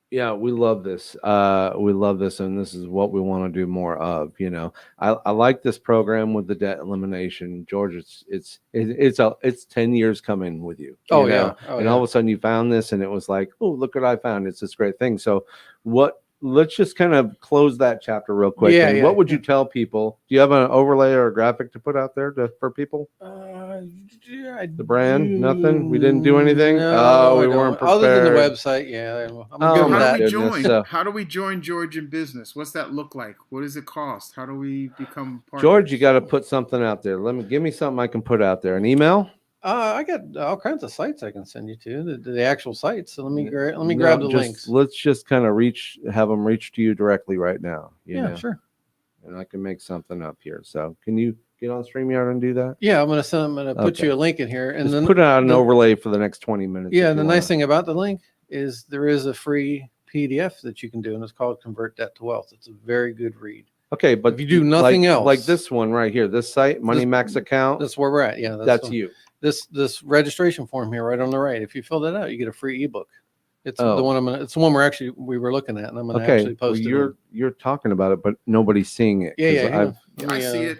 yeah, we love this. We love this, and this is what we want to do more of. You know, I like this program with the debt elimination, George. It's 10 years coming with you. Oh, you know? yeah. Oh, and yeah. all of a sudden you found this, and it was like, oh, look what I found. It's this great thing. So, let's just kind of close that chapter real quick. Yeah, And yeah, what would yeah. you tell people? Do you have an overlay or a graphic to put out there for people? The brand? Nothing? We didn't do anything? No, we I weren't don't. Other than the prepared. website, yeah. I'm Oh, good with my how that. do we goodness. join? So- How do we join George in business? What's that look like? What does it cost? How do we become partners? George, you got to put something out there. Give me something I can put out there. An email? I got all kinds of sites I can send you to, the actual sites. So let me No, grab the just- links. Let's just kind of have them reach to you directly right now. You Yeah, know? sure. And I can make something up here. So can you get on StreamYard and do that? Yeah, I'm gonna put Okay. you a link in here, and Just then put out an the- overlay for the next 20 minutes. Yeah, if and the you nice wanna. thing about the link is there is a free PDF that you can do, and it's called Convert Debt to Wealth. It's a very good read. Okay, but if you do nothing else- like this one right here, this site, Money Max account, That's where we're at. Yeah, that's the- you. This registration form here, right on the right. If you fill that out, you get a free ebook. It's Oh. the one it's the one we were looking at, and I'm gonna Okay, actually well, post it. you're talking about it, but nobody's seeing it. Yeah, 'cause yeah. I've- Let I me, see it.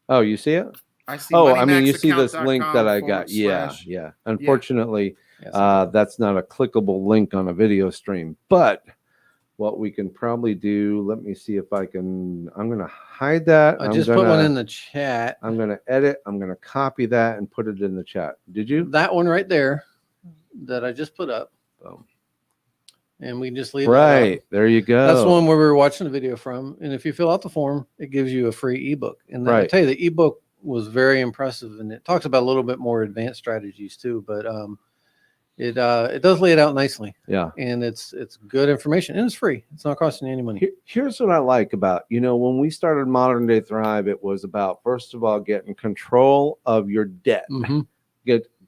Oh, you see it? I see. Oh, I mean, you see this link that I got. moneymaxaccount.com/. Yeah. Unfortunately, Yes. that's not a clickable link on a video stream. But what we can probably do, let me see if I can. I'm going to hide that. I just put one in the chat. I'm going to edit. I'm going to copy that and put it in the chat. Did you? That one right there that I just put up. Boom. And we can just leave that Right. up. There you go. That's the one where we were watching the video from. And if you fill out the form, it gives you a free ebook. And I Right. tell you, the ebook was very impressive, and it talks about a little bit more advanced strategies too. But it does lay it out nicely, Yeah. and it's good information, and it's free. It's not costing you any money. Here's what I like about, when we started Modern Day Thrive, it was about, first of all, getting control of your debt. Mhm.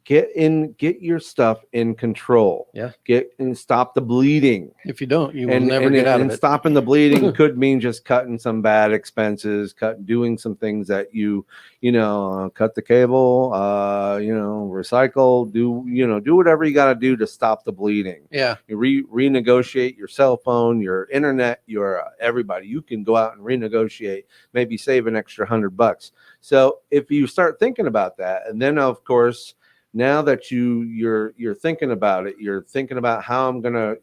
Get your stuff in control. Yeah. Get and stop the bleeding. If you don't, you will never get out of it. Stopping the bleeding could mean just cutting some bad expenses, doing some things that cut the cable, recycle, do whatever you got to do to stop the bleeding. Yeah. You renegotiate your cell phone, your internet, your everybody. You can go out and renegotiate, maybe save an extra $100. So if you start thinking about that, and then of course, now that you're thinking about it, you're thinking about how I'm gonna,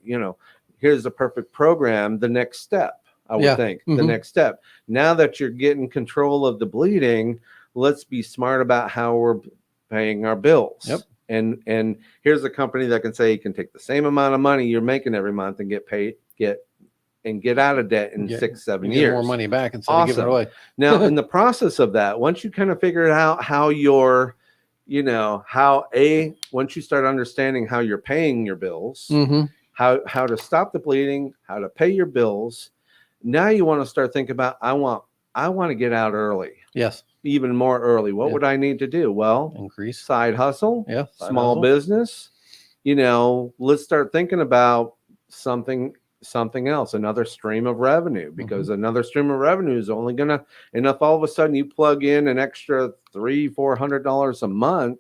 here's the perfect program. The next step, I would think, the Mhm. next step. Now that you're getting control of the bleeding, let's be smart about how we're paying our bills. Yep. And here's a company that can say you can take the same amount of money you're making every month and get out of debt in 6-7 You get years. more money back instead of giving it Awesome. away. Now, in the process of that, once you kind of figure out how you're, once you start understanding how you're paying your bills, Mm-hmm. how to stop the bleeding, how to pay your bills, Now you want to start thinking about, I want to get out early, Yes. even more early. What Yeah. would I need to do? Well, Increase. side hustle, Yeah. small business. Let's start thinking about something else, another stream of revenue, because another stream of revenue is only gonna, and if all of a sudden you plug in an extra $300-400 a month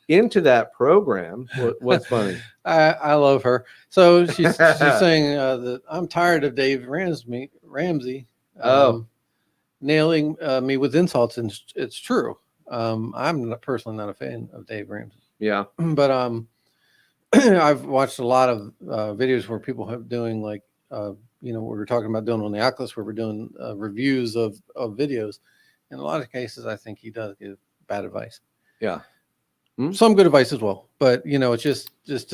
into that program, what's funny? I love her. So she's saying that I'm tired of Dave Ramsey nailing me with insults, and it's true. I'm personally not a fan of Dave Ramsey. Yeah, but I've watched a lot of videos where people have doing like what we're talking about doing on the Oculus, where we're doing reviews of videos. In a lot of cases, I think he does give bad advice. Yeah. Some good advice as well, but it's just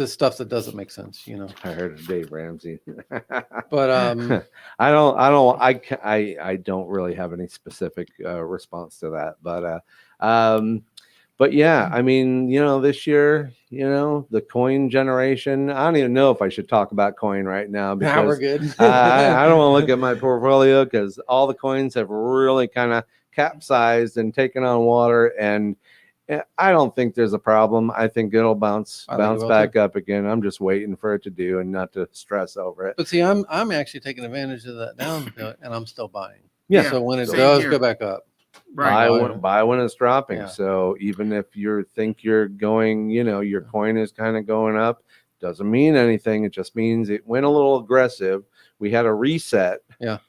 stuff that doesn't make sense. I heard of Dave Ramsey, but I don't really have any specific response to that, but yeah, I mean, this year, the coin generation, I don't even know if I should talk about coin right now, because we're good. I don't want to look at my portfolio, because all the coins have really kind of capsized and taken on water, and I don't think there's a problem. I think it'll bounce back up again. I'm just waiting for it to do, and not to stress over it. But see, I'm actually taking advantage of that down, and I'm still buying. Yeah. So when it does go back up, buy when it's dropping. Yeah. So even if you think you're going, your coin is kind of going up, doesn't mean anything. It just means it went a little aggressive. We had a reset. Yeah.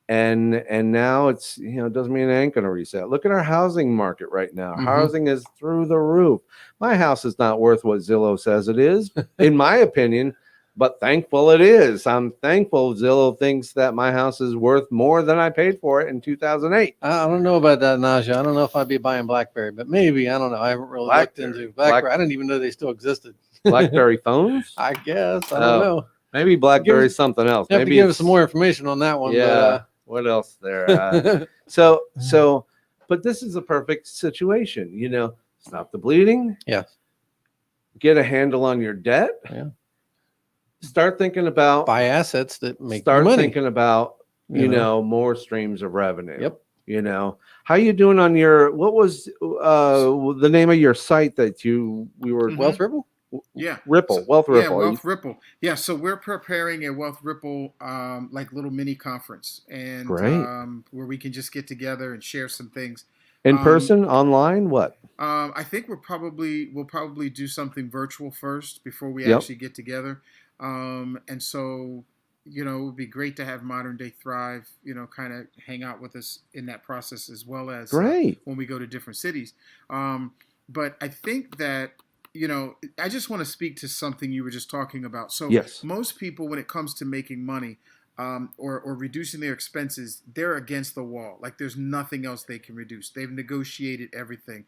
And now it's, it doesn't mean it ain't going to reset. Look at our housing market right now. Housing is through the roof. My house is not worth what Zillow says it is, in my opinion, but thankful it is. I'm thankful Zillow thinks that my house is worth more than I paid for it in 2008. I don't know about that, Najee. I don't know if I'd be buying BlackBerry, but maybe. I don't know. I haven't really looked into BlackBerry. I didn't even know they still existed. BlackBerry phones? I guess. I don't know. Maybe BlackBerry's something else. You have to give us some more information on that one. Yeah. What else there? But this is a perfect situation. Stop the bleeding. Yeah. Get a handle on your debt. Yeah. Start thinking about buy assets that make start money. Thinking about more streams of revenue. Yep. How you doing on your, what was the name of your site that we were Wealth Ripple? Yeah. Wealth Ripple. Yeah, Wealth Ripple. Yeah, so we're preparing a Wealth Ripple like little mini conference, and where we can just get together and share some things. In person, online, what? I think we'll probably do something virtual first before we actually get together. And so, it would be great to have Modern Day Thrive, kind of hang out with us in that process, as well as when we go to different cities. But I think that, I just want to speak to something you were just talking about. So most people, when it comes to making money or reducing their expenses, they're against the wall. Like there's nothing else they can reduce. They've negotiated everything.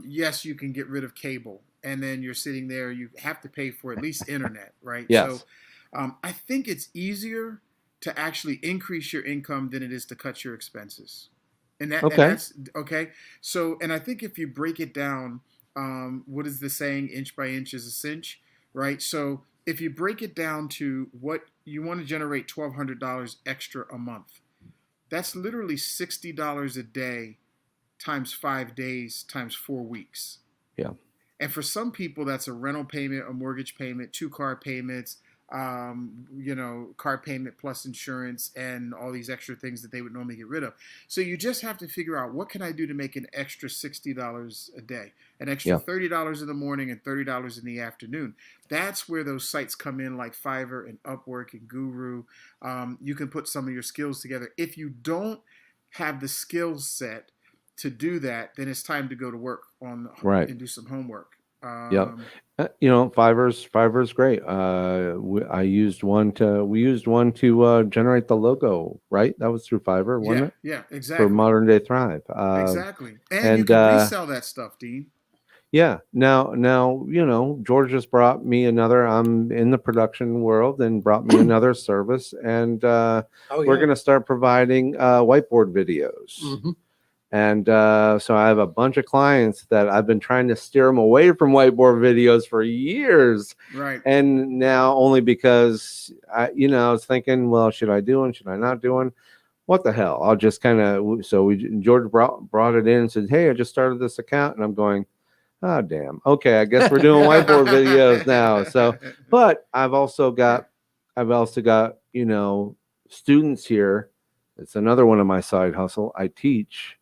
Yes, you can get rid of cable, and then you're sitting there, you have to pay for at least internet, right? Yes. So I think it's easier to actually increase your income than it is to cut your expenses. And that's okay. So, and I think if you break it down, what is the saying? Inch by inch is a cinch, right? So if you break it down to what you want to generate $1,200 extra a month, that's literally $60 a day times 5 days times 4 weeks. Yeah. And for some people, that's a rental payment, a mortgage payment, 2 car payments, car payment plus insurance, and all these extra things that they would normally get rid of. So you just have to figure out, what can I do to make an extra $60 a day, an extra $30 in the morning and $30 in the afternoon. That's where those sites come in, like Fiverr and Upwork and Guru. You can put some of your skills together. If you don't have the skill set to do that, then it's time to go to work on and do some homework. Fiverr's great. We used one to generate the logo, right? That was through Fiverr, wasn't it? Yeah, exactly. For Modern Day Thrive. Exactly. And you can resell that stuff, Dean. Yeah. Now, George just brought me another, I'm in the production world, and brought me another service, and we're going to start providing whiteboard videos. And so I have a bunch of clients that I've been trying to steer them away from whiteboard videos for years. Right. And now only because I was thinking, well, should I do one? Should I not do one? What the hell? I'll just kind of, George brought it in and said, hey, I just started this account. And I'm going, oh, damn. Okay. I guess we're doing whiteboard videos now. So, but I've also got, students here. It's another one of my side hustle. I teach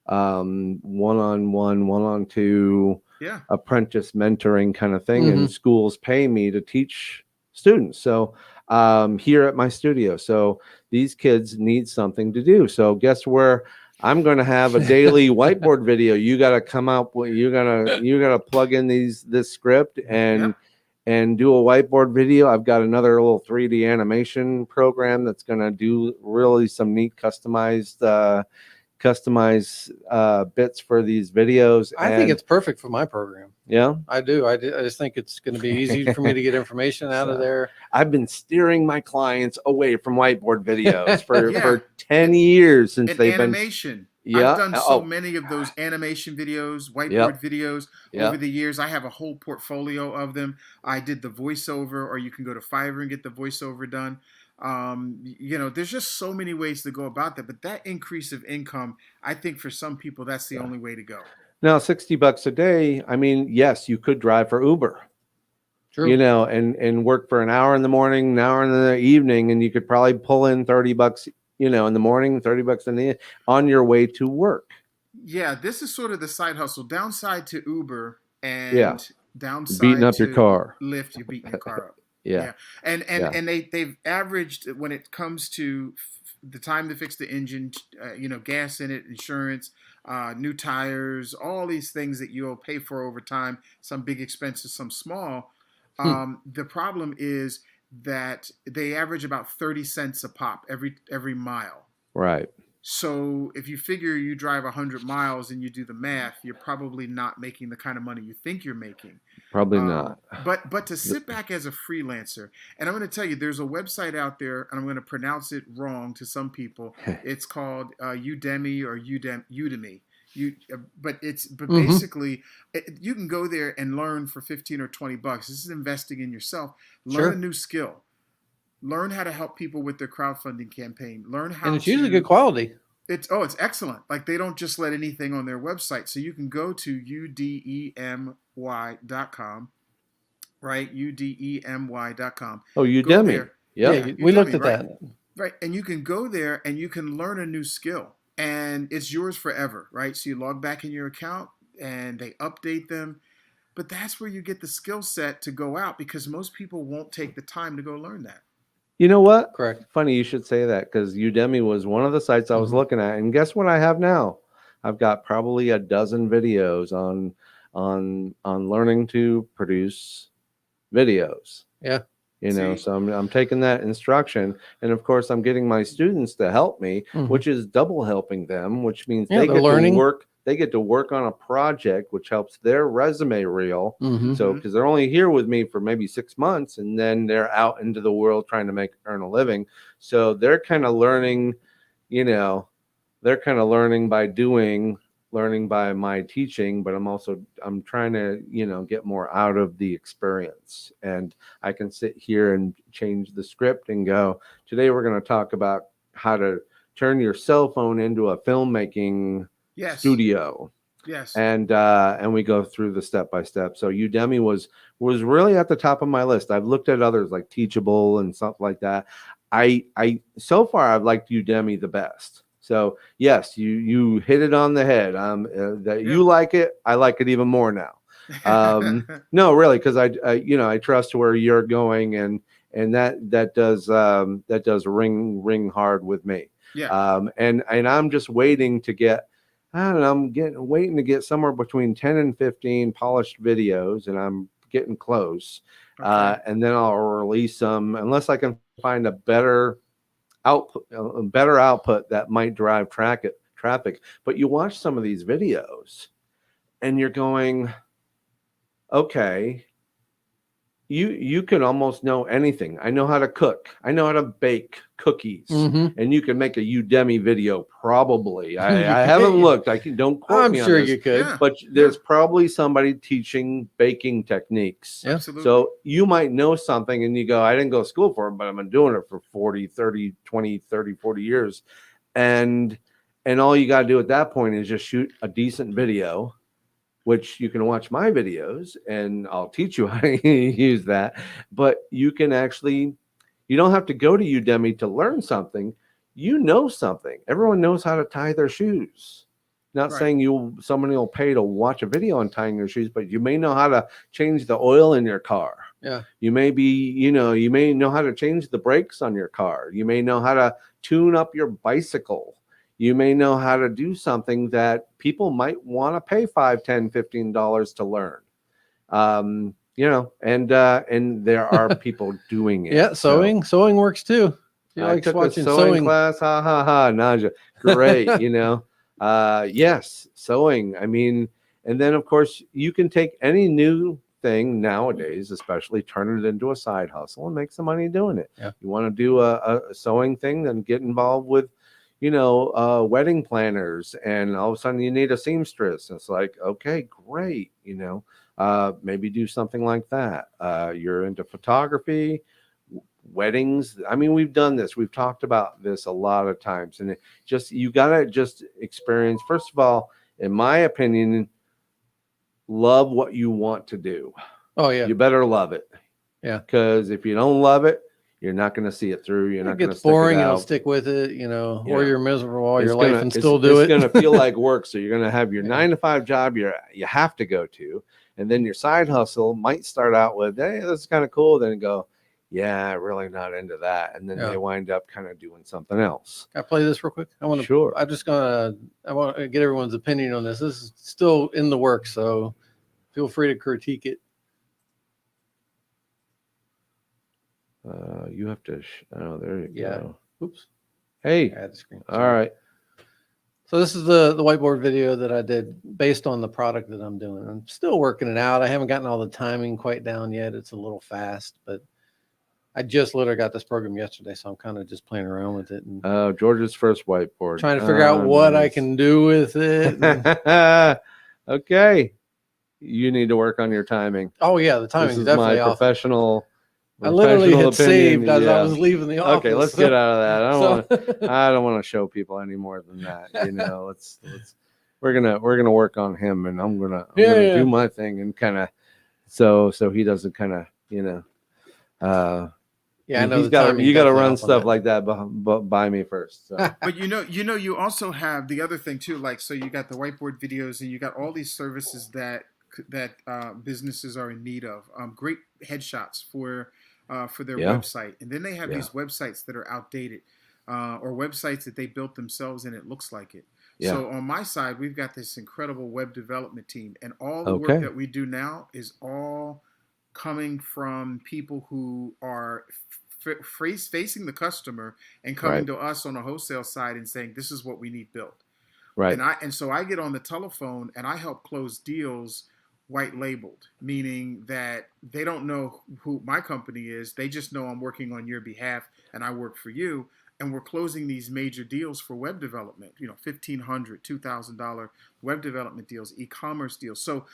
one-on-one, one-on-two, apprentice mentoring kind of thing. And schools pay me to teach students. So here at my studio. So these kids need something to do. So guess where I'm going to have a daily whiteboard video. You got to come up with, you got to plug in this script and do a whiteboard video. I've got another little 3D animation program that's going to do really some neat customized bits for these videos. I think it's perfect for my program. Yeah, I do. I just think it's going to be easy for me to get information out of there. I've been steering my clients away from whiteboard videos for 10 years since they've animation. been. I've done so many of those animation videos, whiteboard videos over the years. I have a whole portfolio of them. I did the voiceover, or you can go to Fiverr and get the voiceover done. There's just so many ways to go about that. But that increase of income, I think for some people, that's the only way to go. Now, $60 a day. I mean, yes, you could drive for Uber. True. And work for an hour in the morning, an hour in the evening, and you could probably pull in $30, in the morning, $30 on your way to work. Yeah, this is sort of the side hustle. Downside to Uber and downside beating up to your car. Lyft, you're beating your car up. Yeah. And they've averaged, when it comes to the time to fix the engine, gas in it, insurance, new tires, all these things that you'll pay for over time, some big expenses, some small. The problem is that they average about 30 cents a pop every mile. Right. So if you figure you drive 100 miles and you do the math, you're probably not making the kind of money you think you're making. Probably not. But to sit back as a freelancer, and I'm going to tell you, there's a website out there, and I'm going to pronounce it wrong to some people. It's called Udemy or Udemy. Basically, you can go there and learn for $15 or $20. This is investing in yourself. Learn a new skill. Learn how to help people with their crowdfunding campaign. Learn how. And it's usually good quality. It's excellent. Like, they don't just let anything on their website. So you can go to udemy.com, right? udemy.com. Oh, Udemy. Yeah, we looked at that. Right, and you can go there and you can learn a new skill. And it's yours forever, right? So you log back in your account and they update them. But that's where you get the skill set to go out, because most people won't take the time to go learn that. You know what? Correct. Funny you should say that, because Udemy was one of the sites I was looking at. And guess what I have now? I've got probably a dozen videos on learning to produce videos. Yeah. So I'm taking that instruction, and of course I'm getting my students to help me, which is double helping them, which means they get to work. They get to work on a project, which helps their resume reel. So because they're only here with me for maybe 6 months, and then they're out into the world trying to earn a living. So they're kind of learning, by doing. Learning by my teaching, but I'm trying to, get more out of the experience. And I can sit here and change the script and go, today we're going to talk about how to turn your cell phone into a filmmaking studio. Yes. And we go through the step by step. So Udemy was really at the top of my list. I've looked at others like Teachable and stuff like that. So far I've liked Udemy the best. So yes, you hit it on the head. That you like it, I like it even more now. No, really, because I trust where you're going, and that does ring hard with me. Yeah. And I'm just waiting to get. I don't know. I'm waiting to get somewhere between 10 and 15 polished videos, and I'm getting close. Okay. And then I'll release them, unless I can find a better output that might drive traffic. But you watch some of these videos and you're going, okay, you can almost know anything. I know how to cook. I know how to bake cookies, and you can make a Udemy video. Probably, I haven't looked. Don't quote I'm me sure on this, you could. Yeah. but there's probably somebody teaching baking techniques. Yeah. Absolutely. So you might know something and you go, I didn't go to school for it, but I've been doing it for 40, 30, 20, 30, 40 years. And all you got to do at that point is just shoot a decent video, which you can watch my videos and I'll teach you how to use that. But you can actually, you don't have to go to Udemy to learn something. You know something. Everyone knows how to tie their shoes. Not saying somebody will pay to watch a video on tying your shoes, but you may know how to change the oil in your car. Yeah. You may you may know how to change the brakes on your car. You may know how to tune up your bicycle. You may know how to do something that people might want to pay $5, $10, $15 to learn. And there are people doing it. Yeah, sewing works too. You I like took watching a sewing class. Ha ha ha, Najee. Great, yes, sewing. I mean, and then of course you can take any new thing nowadays, especially turn it into a side hustle and make some money doing it. Yeah. You want to do a sewing thing, then get involved with, wedding planners, and all of a sudden you need a seamstress. It's like, okay, great. Maybe do something like that. You're into photography, weddings. I mean, we've done this. We've talked about this a lot of times, and you gotta just experience. First of all, in my opinion, love what you want to do. Oh yeah, you better love it. Yeah, because if you don't love it, you're not going to see it through. You're not going to stick boring. it out. You'll stick with it, or you're miserable all your life and still do it. It's going to feel like work. So you're going to have your 9-to-5 job you have to go to, and then your side hustle might start out with, hey, this is kind of cool. Then go, yeah, really not into that, and then they wind up kind of doing something else. Can I play this real quick? I want to. Sure. I want to get everyone's opinion on this. This is still in the works, so feel free to critique it. You have to. There you go. Oops. Hey. I had the screen. All right. So this is the whiteboard video that I did based on the product that I'm doing. I'm still working it out. I haven't gotten all the timing quite down yet. It's a little fast, but I just literally got this program yesterday, so I'm kind of just playing around with it and George's first whiteboard. Trying to figure out what I can do with it. Okay. You need to work on your timing. Oh yeah, the timing is definitely my off. professional. I literally had opinion. saved as I was leaving the office. Okay, let's get out of that. I don't want to show people any more than that. Let's we're gonna work on him, and I'm gonna do my thing and kind of so he doesn't kind of I know you got to run stuff like that by me first. So. But you also have the other thing too. Like, so you got the whiteboard videos, and you got all these services that businesses are in need of. Great headshots for their website, and then they have these websites that are outdated, or websites that they built themselves and it looks like it. Yeah. So on my side, we've got this incredible web development team, and all the work that we do now is all coming from people who are facing the customer and coming to us on the wholesale side and saying, this is what we need built. Right. And so I get on the telephone and I help close deals white labeled, meaning that they don't know who my company is. They just know I'm working on your behalf and I work for you. And we're closing these major deals for web development, $1,500, $2,000 web development deals, e-commerce deals. So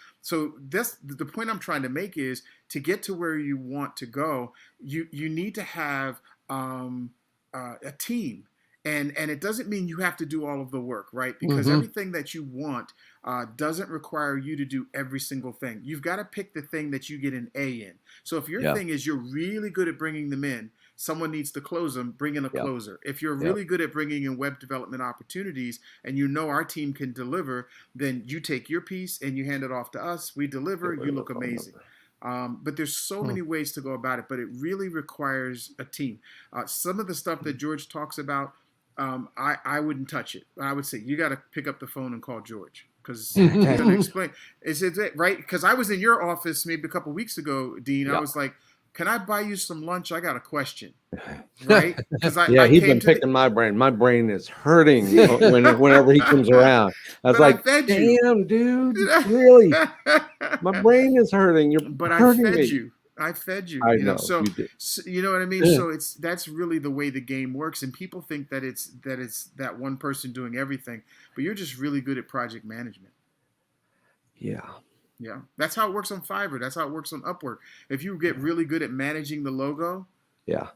that's the point I'm trying to make is to get to where you want to go, you need to have a team. And it doesn't mean you have to do all of the work, right? Because everything that you want doesn't require you to do every single thing. You've got to pick the thing that you get an A in. So if your thing is you're really good at bringing them in, someone needs to close them, bring in a closer. If you're really good at bringing in web development opportunities and our team can deliver, then you take your piece and you hand it off to us. We deliver, you look amazing. But there's so many ways to go about it, but it really requires a team. Some of the stuff that George talks about, I wouldn't touch it. I would say you got to pick up the phone and call George because he's going to explain. Is it right? Because I was in your office maybe a couple of weeks ago, Dean. I was like, can I buy you some lunch? I got a question. Right? He's been picking my brain. My brain is hurting whenever he comes around. I was like, damn, dude, really? My brain is hurting. I fed you. I fed you. I You know, know so, you did. so you know what I mean. Yeah. So that's really the way the game works, and people think that it's that one person doing everything, but you're just really good at project management. Yeah. Yeah, that's how it works on Fiverr. That's how it works on Upwork. If you get really good at managing the logo, Yeah.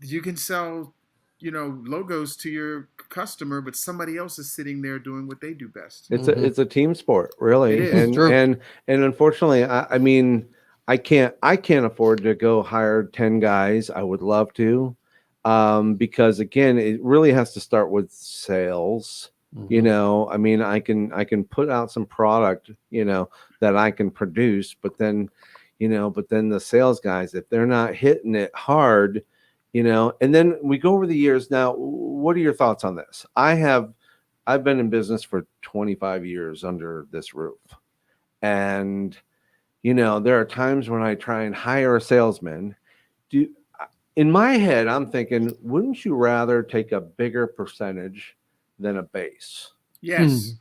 you can sell, logos to your customer, but somebody else is sitting there doing what they do best. It's a team sport, It really. is. True. And unfortunately, I mean, I can't afford to go hire 10 guys. I would love to. Because again, it really has to start with sales. You know, I mean, I can put out some product, that I can produce, but then the sales guys, if they're not hitting it hard, and then we go over the years. Now, what are your thoughts on this? I've been in business for 25 years under this roof. And, there are times when I try and hire a salesman. In my head, I'm thinking, wouldn't you rather take a bigger percentage than a base? Yes.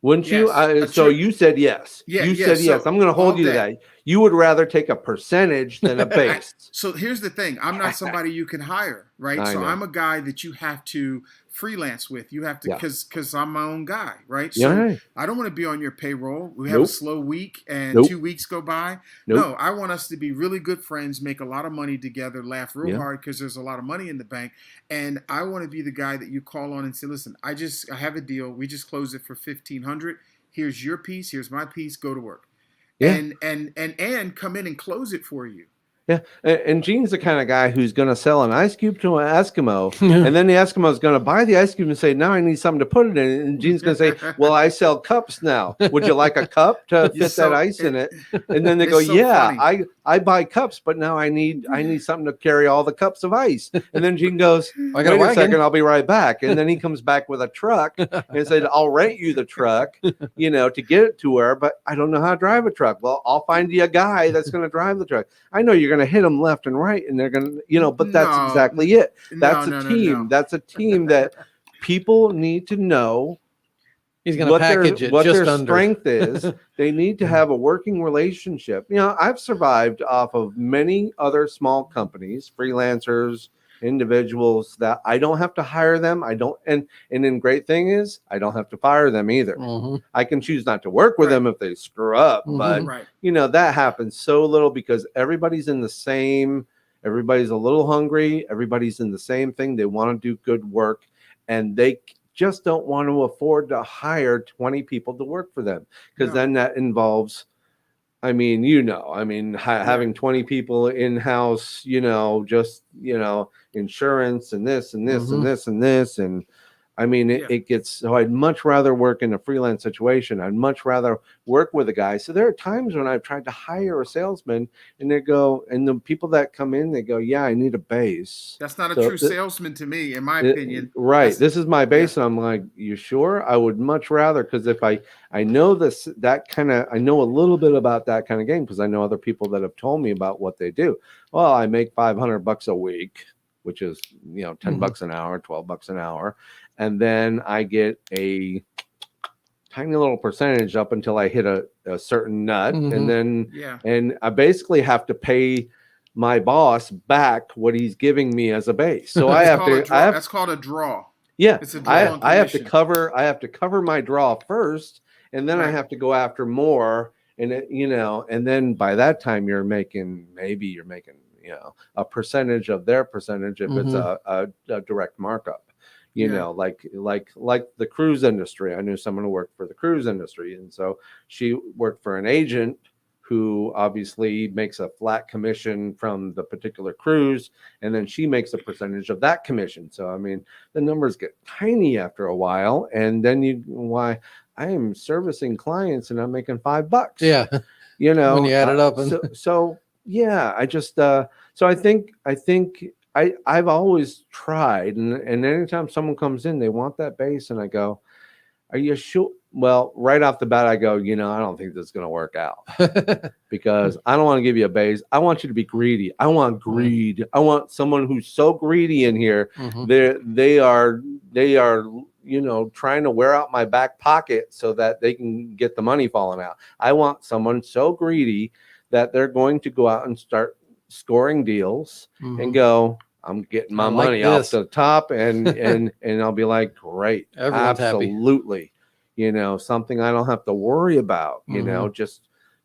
Wouldn't you? Yes. So you said yes. Yeah, you yeah, said so yes. I'm going to hold all you to day. that. You would rather take a percentage than a base. So here's the thing. I'm not somebody you can hire, right? I So know. I'm a guy that you have to freelance with. You have to, Yeah. because I'm my own guy, right? So Yeah. I don't want to be on your payroll. We have a Nope. slow week and Nope. 2 weeks go by. Nope. No, I want us to be really good friends, make a lot of money together, laugh real Yeah. hard because there's a lot of money in the bank. And I want to be the guy that you call on and say, listen, I have a deal. We just closed it for $1,500. Here's your piece. Here's my piece. Go to work. Yeah. And come in and close it for you. Yeah, and Gene's the kind of guy who's going to sell an ice cube to an Eskimo, and then the Eskimo is going to buy the ice cube and say, "Now I need something to put it in." And Gene's going to say, "Well, I sell cups now. Would you like a cup to fit that ice in it?" And then they go, so "Yeah, funny. I buy cups, but now I need something to carry all the cups of ice." And then Gene goes, I got a "Wait a wagon. second, I'll be right back." And then he comes back with a truck and said, "I'll rent you the truck, to get it to her, but I don't know how to drive a truck." Well, I'll find you a guy that's going to drive the truck. I know you're going to hit them left and right, and they're going to, but that's No. exactly it. That's No, a no, team. no. That's a team that people need to know He's going to package it what just their under. strength is. They need to have a working relationship. I've survived off of many other small companies, freelancers, individuals that I don't have to hire them. I don't, and then great thing is I don't have to fire them either. I can choose not to work with them if they screw up, but Right. that happens so little because everybody's in the same. Everybody's a little hungry. Everybody's in the same thing. They want to do good work, and they just don't want to afford to hire 20 people to work for them because then that involves, having 20 people in-house, just, insurance and this and this and this and this. And it gets, so I'd much rather work in a freelance situation. I'd much rather work with a guy. So there are times when I've tried to hire a salesman and the people that come in, they go, "Yeah, I need a base." That's not a true salesman to me, in my opinion. Right. This is my base. And I'm like, "You sure?" I would much rather, because if I know I know a little bit about that kind of game because I know other people that have told me about what they do. Well, I make $500 a week, which is, $10 an hour, $12 an hour. And then I get a tiny little percentage up until I hit a certain nut. And then, and I basically have to pay my boss back what he's giving me as a base. So that's called a draw. Yeah. It's a draw on I have to commission. cover my draw first, and then I have to go after more. And and then by that time you're making a percentage of their percentage if it's a direct markup. Like the cruise industry. I knew someone who worked for the cruise industry, and so she worked for an agent who obviously makes a flat commission from the particular cruise, and then she makes a percentage of that commission. So the numbers get tiny after a while, and then I am servicing clients and I'm making $5. Yeah. When you add it up. So yeah, I just so I think I've always tried, and anytime someone comes in, they want that base, and I go, "Are you sure?" Well, right off the bat, I go, I don't think this is going to work out because I don't want to give you a base. I want you to be greedy. I want greed. I want someone who's so greedy in here. They are trying to wear out my back pocket so that they can get the money falling out. I want someone so greedy that they're going to go out and start scoring deals and go, I'm getting my like money off this. the top, and I'll be like, great, Everyone's happy. absolutely. Something I don't have to worry about, just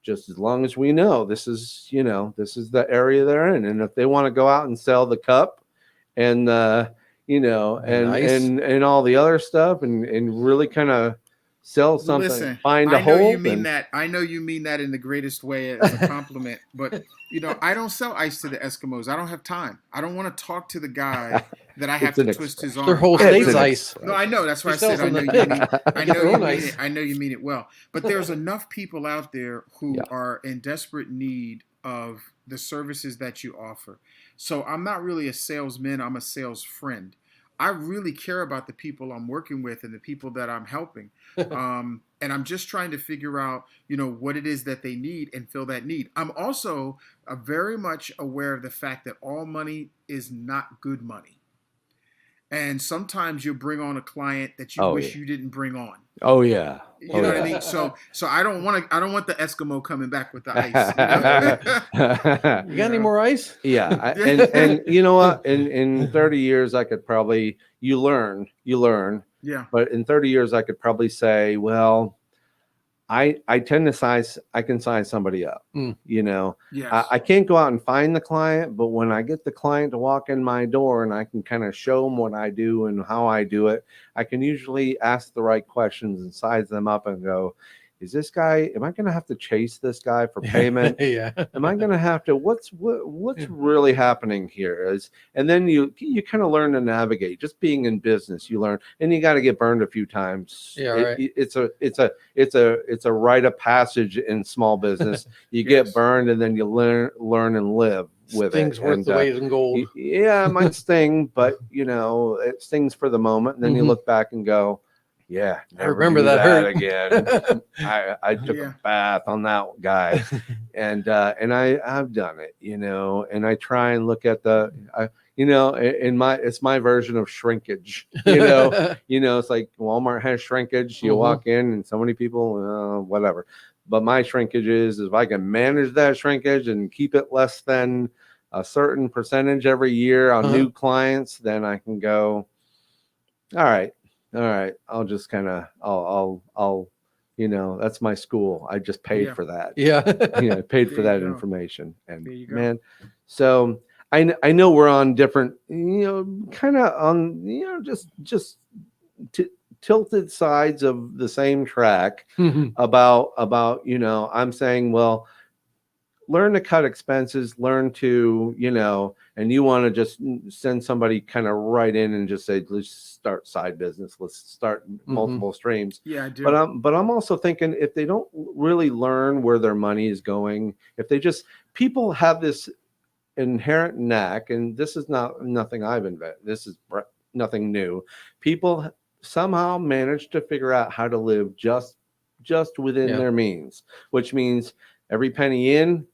as long as we know this is the area they're in. And if they want to go out and sell the cup and and all the other stuff and really kind of sell something, Listen, find a I know hole. you mean that. I know you mean that in the greatest way as a compliment, but I don't sell ice to the Eskimos. I don't have time. I don't want to talk to the guy that I have to twist his arm. Their whole I state's really- ice. No, I know. That's why I He said sells I know them you the mean. pit. I Get know their you own mean ice. it. I know you mean it well. But there's enough people out there who are in desperate need of the services that you offer. So I'm not really a salesman. I'm a sales friend. I really care about the people I'm working with and the people that I'm helping. And I'm just trying to figure out, what it is that they need and fill that need. I'm also very much aware of the fact that all money is not good money. And sometimes you'll bring on a client that you wish you didn't bring on. Oh yeah. You know what I mean? So I don't want the Eskimo coming back with the ice. You got any more ice? Yeah. And you know what? In 30 years, I could probably, you learn. Yeah. But in 30 years, I could probably say, well, I can sign somebody up. Yes. I can't go out and find the client, but when I get the client to walk in my door and I can kind of show them what I do and how I do it, I can usually ask the right questions and size them up and go, am I going to have to chase this guy for payment? Yeah. Am I going to have to, what's really happening here and then you kind of learn to navigate. Just being in business, you learn, and you got to get burned a few times. Yeah, right. It's a rite of passage in small business. You get burned and then you learn and live with Things it. worth the weight in gold. Yeah, it might sting, but it stings for the moment. And then you look back and go, yeah, I remember that hurt again. I took a bath on that guy, and I've done it, and I try and look at it's my version of shrinkage, it's like Walmart has shrinkage. You walk in and so many people, whatever. But my shrinkage is if I can manage that shrinkage and keep it less than a certain percentage every year on new clients, then I can go, all right. I'll just kind of, I'll, that's my school. I just paid for that. Yeah. Paid for that information. And man, so I know we're on different, kind of on, just tilted sides of the same track about, I'm saying, well, learn to cut expenses, learn to, and you want to just send somebody kind of right in and just say, let's start side business. Let's start multiple streams. Yeah, I do. But I'm also thinking if they don't really learn where their money is going, if they people have this inherent knack, and this is nothing I've invented. This is nothing new. People somehow manage to figure out how to live just within their means, which means every penny in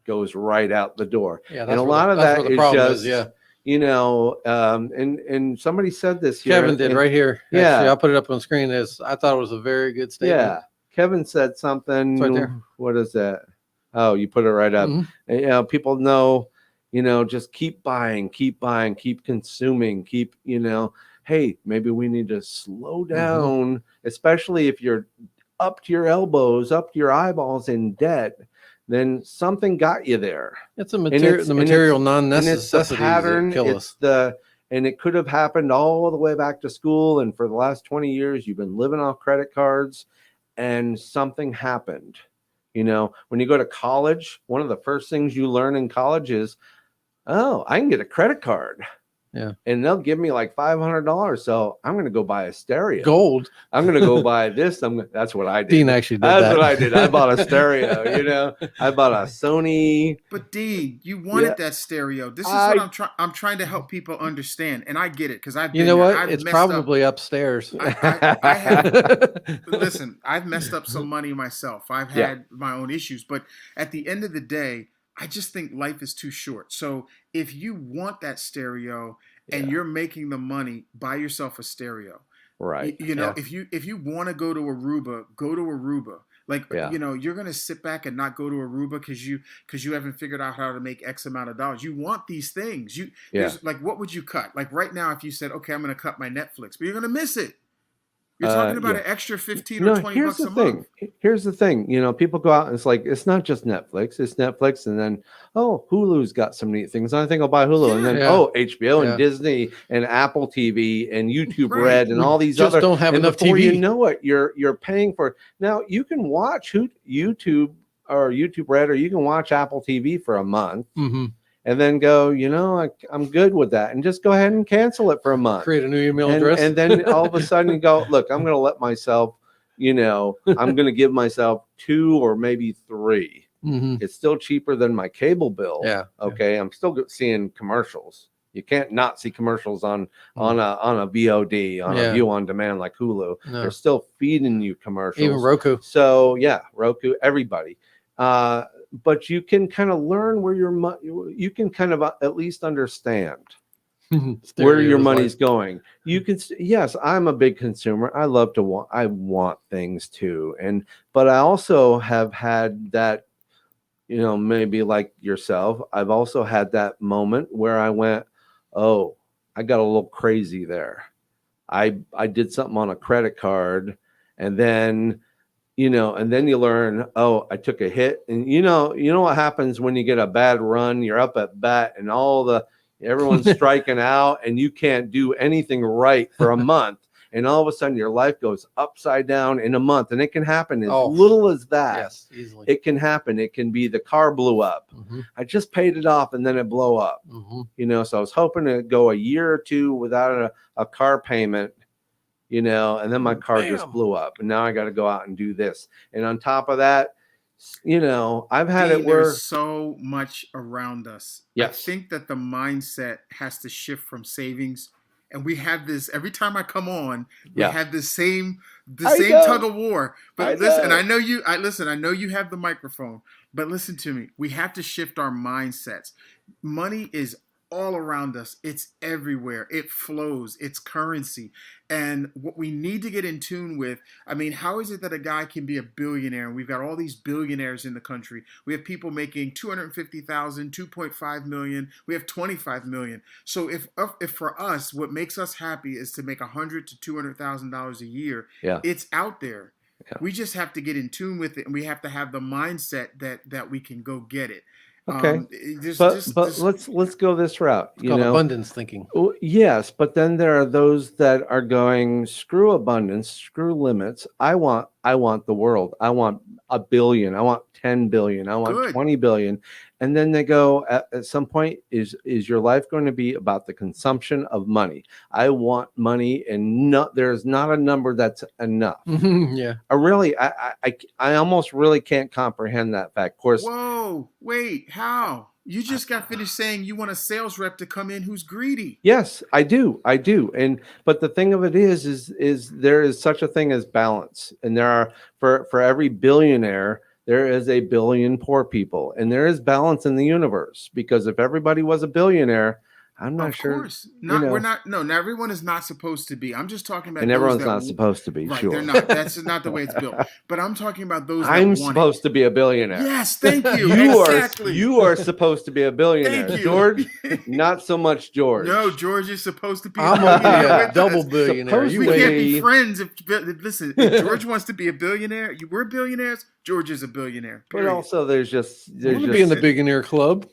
goes right out the door. Yeah, and a lot of that is just, and somebody said this here. Kevin did right here. Yeah. Actually, I'll put it up on the screen. I thought it was a very good statement. Yeah. Kevin said something. It's right there. What is that? Oh, you put it right up. And, people know, just keep buying, keep consuming, hey, maybe we need to slow down, especially if you're up to your elbows, up to your eyeballs in debt. Then something got you there. It's the material non-necessities pattern. That kill us. And it could have happened all the way back to school. And for the last 20 years, you've been living off credit cards, and something happened. When you go to college, one of the first things you learn in college is, oh, I can get a credit card. Yeah. And they'll give me like $500. So I'm going to go buy a stereo. Gold. I'm going to go buy this. That's what I did. Dean actually did That's what I did. I bought a stereo, I bought a Sony. But Dean, you wanted that stereo. This is what I'm trying to help people understand. And I get it because I've been it's probably upstairs. I have, listen, I've messed up some money myself. I've had my own issues. But at the end of the day, I just think life is too short. So if you want that stereo and you're making the money, buy yourself a stereo. Right. If you want to go to Aruba, go to Aruba. Like, Yeah. you're going to sit back and not go to Aruba because you haven't figured out how to make X amount of dollars. You want these things. There's like, what would you cut? Like right now, if you said, okay, I'm going to cut my Netflix, but you're going to miss it. You're talking about an extra 15 or 20 bucks a month. Here's the thing. People go out and it's like, it's not just Netflix. It's Netflix. And then, Hulu's got some neat things. I think I'll buy Hulu. And then, HBO and Disney and Apple TV and YouTube Red and all these other. Don't have and enough before TV. you know it, you're paying for it. Now you can watch YouTube or YouTube Red, or you can watch Apple TV for a month. Mm-hmm. And then go, I'm good with that. And just go ahead and cancel it for a month. Create a new email address. And then all of a sudden you go, look, I'm going to let myself, I'm going to give myself 2 or maybe 3. Mm-hmm. It's still cheaper than my cable bill. Yeah. Okay. I'm still seeing commercials. You can't not see commercials on a VOD, on a view on demand like Hulu. No. They're still feeding you commercials. Even Roku. So Roku, everybody. But you can kind of learn where you can kind of at least understand where your money's going. You can, yes, I'm a big consumer. I love to I want things too. But I also have had that, maybe like yourself, I've also had that moment where I went, oh, I got a little crazy there. I did something on a credit card, and then and then you learn, oh, I took a hit. And you know what happens when you get a bad run, you're up at bat and everyone's striking out and you can't do anything right for a month. And all of a sudden your life goes upside down in a month. And it can happen as little as that. Yes, easily. It can happen. It can be the car blew up. Mm-hmm. I just paid it off and then it blew up. Mm-hmm. So I was hoping to go a year or two without a car payment. And then my car just blew up, and now I got to go out and do this. And on top of that, I've had it where there's so much around us. Yes. I think that the mindset has to shift from savings. And we have this every time I come on, we have the same tug of war. But listen, I know you have the microphone, but listen to me. We have to shift our mindsets. Money is all around us. It's everywhere. It flows. It's currency. And what we need to get in tune with, how is it that a guy can be a billionaire? And we've got all these billionaires in the country. We have people making $250,000, $2.5 million. We have $25 million. So if for us, what makes us happy is to make $100,000 to $200,000 a year, it's out there. Yeah. We just have to get in tune with it, and we have to have the mindset that we can go get it. Okay, but let's go this route. It's called abundance thinking. Yes, but then there are those that are going, screw abundance, screw limits. I want the world. I want $1 billion. I want 10 billion. I want 20 billion. And then they go, at some point, is your life going to be about the consumption of money? I want money, and there's not a number that's enough. Yeah. I almost really can't comprehend that fact. Of course. Whoa, wait, how? You just got finished saying you want a sales rep to come in who's greedy. Yes, I do. But the thing of it is there is such a thing as balance. And there are, for every billionaire, there is a billion poor people, and there is balance in the universe, because if everybody was a billionaire, I'm not sure. Of course. Not everyone is not supposed to be. I'm just talking about. And everyone's not supposed to be. Right, sure. They're not. That's not the way it's built. But I'm talking about those. I'm supposed to be a billionaire. Yes, thank you. Exactly. You are supposed to be a billionaire. Thank you. George, not so much George. No, George is supposed to be. I'm going to be a double billionaire. We can't be friends. Listen, if George wants to be a billionaire, we're billionaires. George is a billionaire. Period. But also, there's just I want to be in the billionaire club.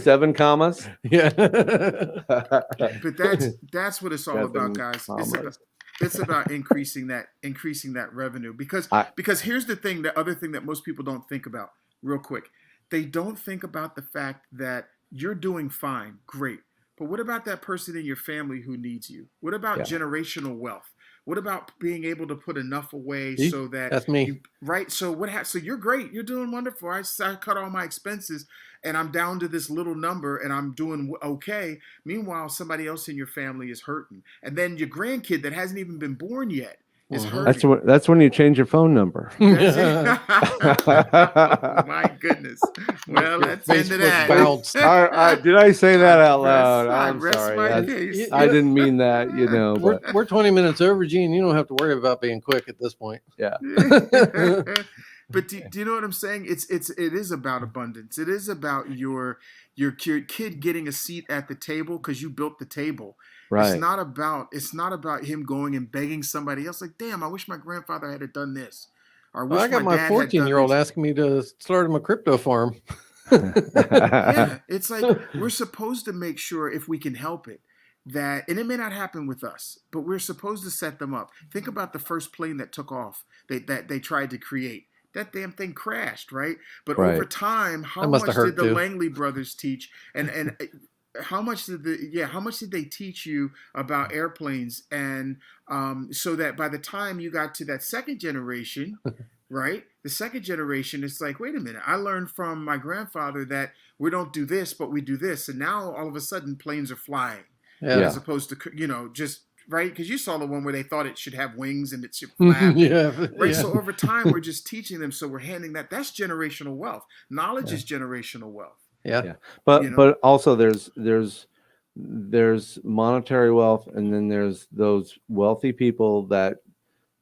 7 commas. Yeah. But that's what it's all about, guys. It's about increasing that revenue, because here's the thing, the other thing that most people don't think about real quick. They don't think about the fact that you're doing fine, great. But what about that person in your family who needs you? What about generational wealth? What about being able to put enough away so that that's me, right? So so you're great. You're doing wonderful. I cut all my expenses and I'm down to this little number and I'm doing okay. Meanwhile, somebody else in your family is hurting. And then your grandkid that hasn't even been born yet is Mhm. hurting. That's when you change your phone number. My goodness. Well, Your that's the end of Facebook that. bounced. Did I say that out I loud? rest I'm sorry. my And case. I didn't mean that, We're but 20 minutes over, Gene. You don't have to worry about being quick at this point. yeah. But do you know what I'm saying? It is about abundance. It is about your kid getting a seat at the table because you built the table. Right. It's not about him going and begging somebody else like, damn, I wish my grandfather had done this. Or I wish I got my dad had done 14-year-old this. asking me to start him a crypto farm. Yeah, it's like we're supposed to make sure if we can help it that, and it may not happen with us, but we're supposed to set them up. Think about the first plane that took off that they tried to create. That damn thing crashed, right? But Right. over time, how That much must have did hurt the too. Langley brothers teach? And how much did they teach you about airplanes? And so that by the time you got to that second generation, right? The second generation, it's like, wait a minute, I learned from my grandfather that we don't do this, but we do this. And now all of a sudden planes are flying Yeah. as opposed to, just, right? Because you saw the one where they thought it should have wings and it should flap. Yeah. Right. Yeah. So over time, we're just teaching them. So we're handing that's generational wealth. Knowledge is generational wealth. Yeah. But But also there's monetary wealth, and then there's those wealthy people that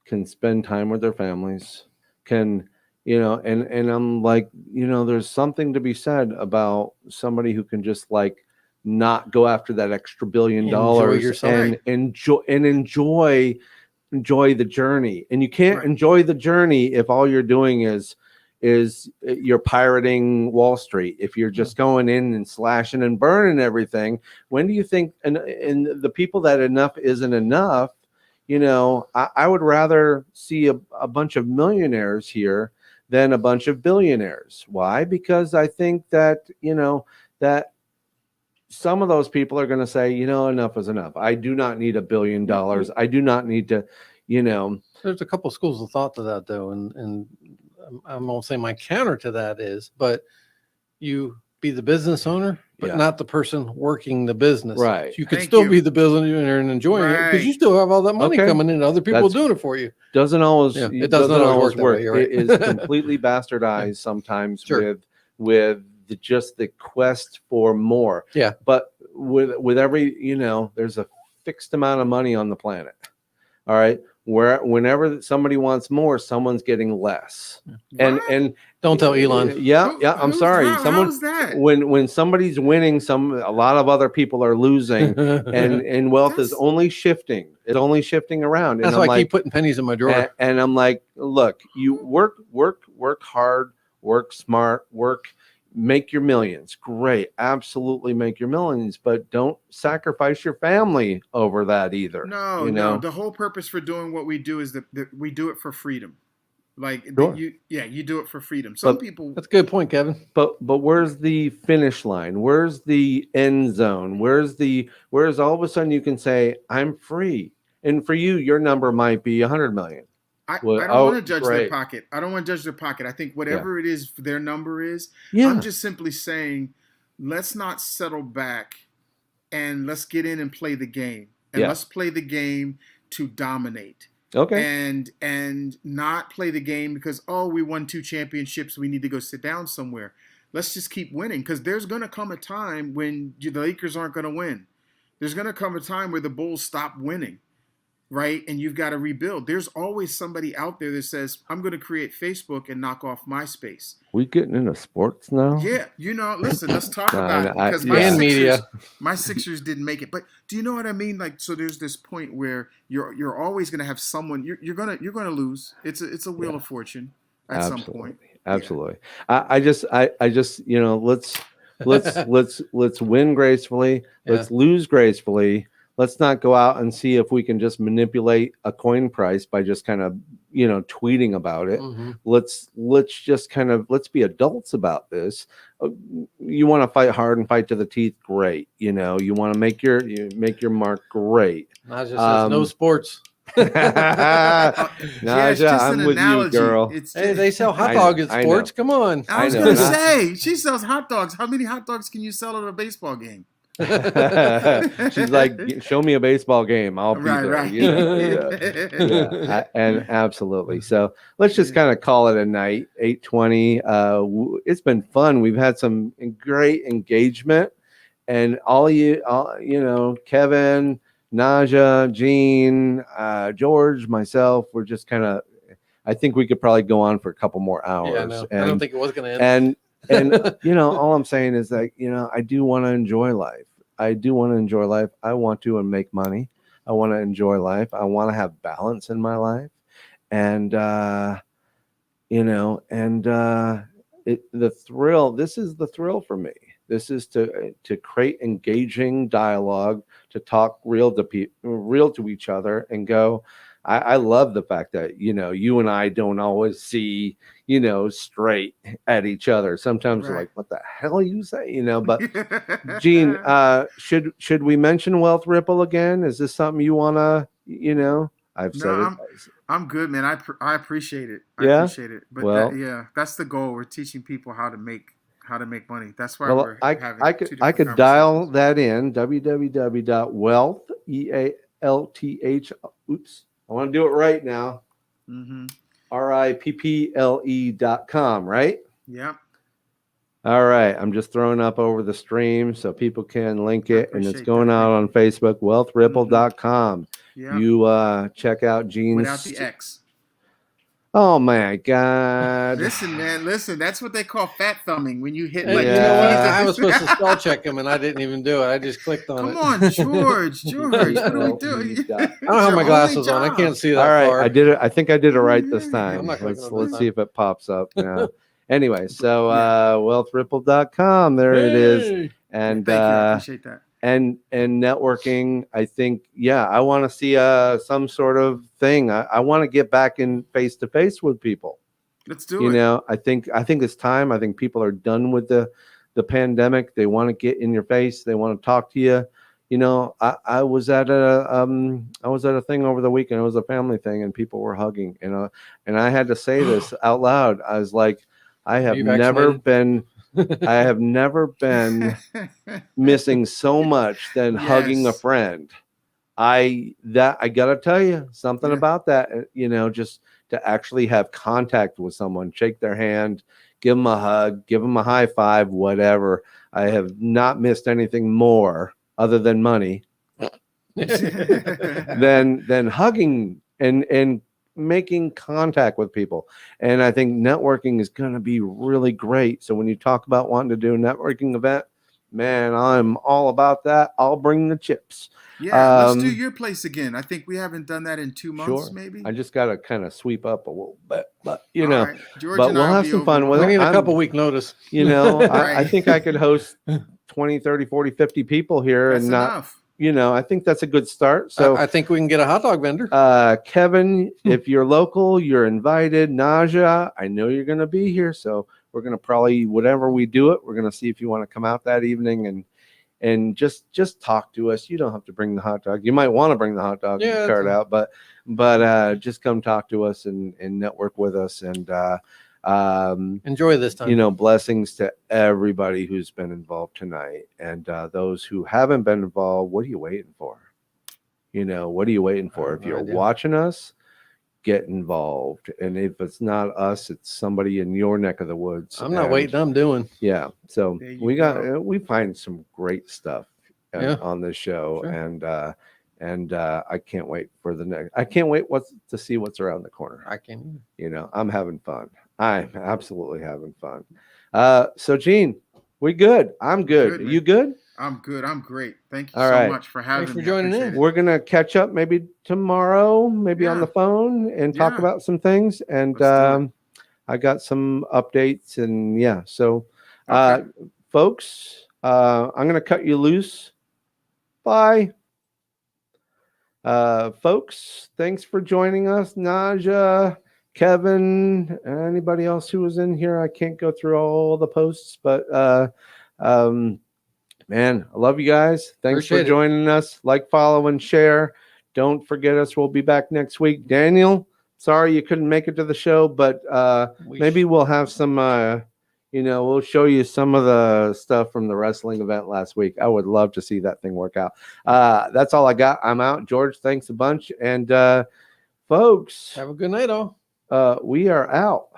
can spend time with their families, and I'm like, there's something to be said about somebody who can just like not go after that extra $1 billion yourself. and enjoy the journey. And you can't Right. enjoy the journey if all you're doing is you're pirating Wall Street. If you're just going in and slashing and burning everything, when do you think, and the people that enough isn't enough, I would rather see a bunch of millionaires here than a bunch of billionaires. Why? Because I think that, that some of those people are going to say, enough is enough. I do not need $1 billion. I do not need to, There's a couple schools of thought to that, though. And I'm going to say my counter to that is, but you be the business owner, but Yeah. not the person working the business. Right. You could Thank still you. be the business owner and enjoying it because you Right. still have all that money Okay. coming in. Other people That's- doing it for you. doesn't always, Yeah, it doesn't always work that way, you're right. It is completely bastardized sometimes Sure. with just the quest for more. Yeah. But with every, there's a fixed amount of money on the planet. All right. Whenever somebody wants more, someone's getting less. What? And Don't tell Elon. Yeah. I'm sorry. How's that? When somebody's winning, a lot of other people are losing, and wealth is That's- only shifting. It's only shifting around. That's and why I'm I like, keep putting pennies in my drawer. and I'm like, look, you work hard, work smart, make your millions. Great. Absolutely make your millions, but don't sacrifice your family over that either. No, no. The whole purpose for doing what we do is that we do it for freedom. Like Sure. you do it for freedom. Some But- people That's a good point, Kevin. But where's the finish line? Where's the end zone? Where's all of a sudden you can say, I'm free. And for you, your number might be 100 million. I Well, don't oh, want to judge their great. pocket. I don't want to judge their pocket. I think whatever it is their number is, Yeah. I'm just simply saying, let's not settle back and let's get in and play the game. And Yeah. let's play the game to dominate. Okay. And not play the game because, we won 2 championships, we need to go sit down somewhere. Let's just keep winning because there's going to come a time when the Lakers aren't going to win. There's going to come a time where the Bulls stop winning, right? And you've got to rebuild. There's always somebody out there that says, I'm going to create Facebook and knock off MySpace. We getting into sports now? Yeah, listen, let's talk No, about it I- because yeah. And media. my Sixers didn't make it. But do you know what I mean? Like, so there's this point where you're always going to have someone you're going to lose. It's a wheel of fortune at some point. Absolutely. I just let's win gracefully. Let's lose gracefully. Let's not go out and see if we can just manipulate a coin price by just kind of, tweeting about it. Mhm. Let's let's be adults about this. You want to fight hard and fight to the teeth. Great. You want to make your mark. Great. Not just says no sports. Naja, it's just I'm an with analogy. you, girl. It's Hey, just- they sell hot I dog know, at I sports. Come on. I was I know. going to say, she sells hot dogs. How many hot dogs can you sell at a baseball game? She's like, show me a baseball game. I'll be there. Right. You know? Yeah. And absolutely. So let's just kind of call it a night. 8:20. It's been fun. We've had some great engagement, and all you know, Kevin, Naja, Gene, George, myself, we're just kind of. I think we could probably go on for a couple more hours. Yeah, no, and, I don't think it was going to end. And you know, all I'm saying is that, you know, I do want to enjoy life. I want to make money. I want to enjoy life. I want to have balance in my life. And you know, and the thrill, this is the thrill for me. This is to create engaging dialogue, to talk real to each other and go, I love the fact that, you know, you and I don't always see, you know, straight at each other. Sometimes we're like, what the hell you say? You know, but Gene, should we mention Wealth Ripple again? Is this something you want to, you know, I've said it. I'm good, man. I appreciate it. I appreciate it. But well, that's the goal. We're teaching people how to make money. That's why we're having I could dial that in, www.wealth, EALTH, oops. I want to do it right now. RIPPLE.com, right? Yeah. All right. I'm just throwing up over the stream so people can link it. And it's going out on Facebook, wealthripple.com. Yeah. You check out Gene's. Without the X. Oh my God! Listen, man, listen. That's what they call fat thumbing when you hit. You know what? I was supposed to spell check him, and I didn't even do it. I just clicked on it. Come on, George. What are we doing? I don't have my glasses on. I can't see that. All right, far. I did it. I think I did it right this time. Let's see if it pops up now. Anyway, so wealthripple.com. There it is. And thank you. I appreciate that. And networking, I think, I want to see some sort of thing. I want to get back in face to face with people. Let's do it. You know, I think it's time. I think people are done with the pandemic. They want to get in your face. They want to talk to you. You know, I was at a thing over the weekend. It was a family thing, and people were hugging. And I had to say this out loud. I was like, I have never been missing so much than hugging a friend. I gotta tell you something about that, you know, just to actually have contact with someone, shake their hand, give them a hug, give them a high five, whatever. I have not missed anything more other than money than hugging and making contact with people. And I think networking is going to be really great. So when you talk about wanting to do a networking event, man, I'm all about that. I'll bring the chips. Yeah, let's do your place again. I think we haven't done that in 2 months, maybe. I just got to kind of sweep up a little bit, but you know, right. George, but we'll have some fun with it. We need a couple week notice. You know, I think I could host 20, 30, 40, 50 people here. That's and not enough. You know, I think that's a good start. So I think we can get a hot dog vendor. Kevin, if you're local, you're invited. Naja, I know you're going to be here. So we're going to probably, whatever we do it, we're going to see if you want to come out that evening and just talk to us. You don't have to bring the hot dog. You might want to bring the hot dog cart out, but just come talk to us and network with us and enjoy this time. You know, blessings to everybody who's been involved tonight, and those who haven't been involved. What are you waiting for? You know, what are you waiting for? If you're watching us, get involved. And if it's not us, it's somebody in your neck of the woods. I'm not waiting. I'm doing. Yeah. So we find some great stuff on this show, sure. And I can't wait for the next. I can't wait to see what's around the corner. I can't either. You know, I'm having fun. I'm absolutely having fun. So Gene, we good? I'm good. Are you good? I'm good. I'm great. Thank you so much for having me. Thanks for joining in. We're gonna catch up maybe tomorrow, maybe on the phone and talk about some things. And I got some updates and so folks, I'm gonna cut you loose. Bye. Folks, thanks for joining us. Naja, Kevin, anybody else who was in here. I can't go through all the posts, but man, I love you guys. Thanks for joining us. Like, follow, and share. Don't forget us. We'll be back next week. Daniel, sorry you couldn't make it to the show, but maybe we'll have some we'll show you some of the stuff from the wrestling event last week. I would love to see that thing work out. That's all I got. I'm out. George, thanks a bunch. And folks, have a good night, all. We are out.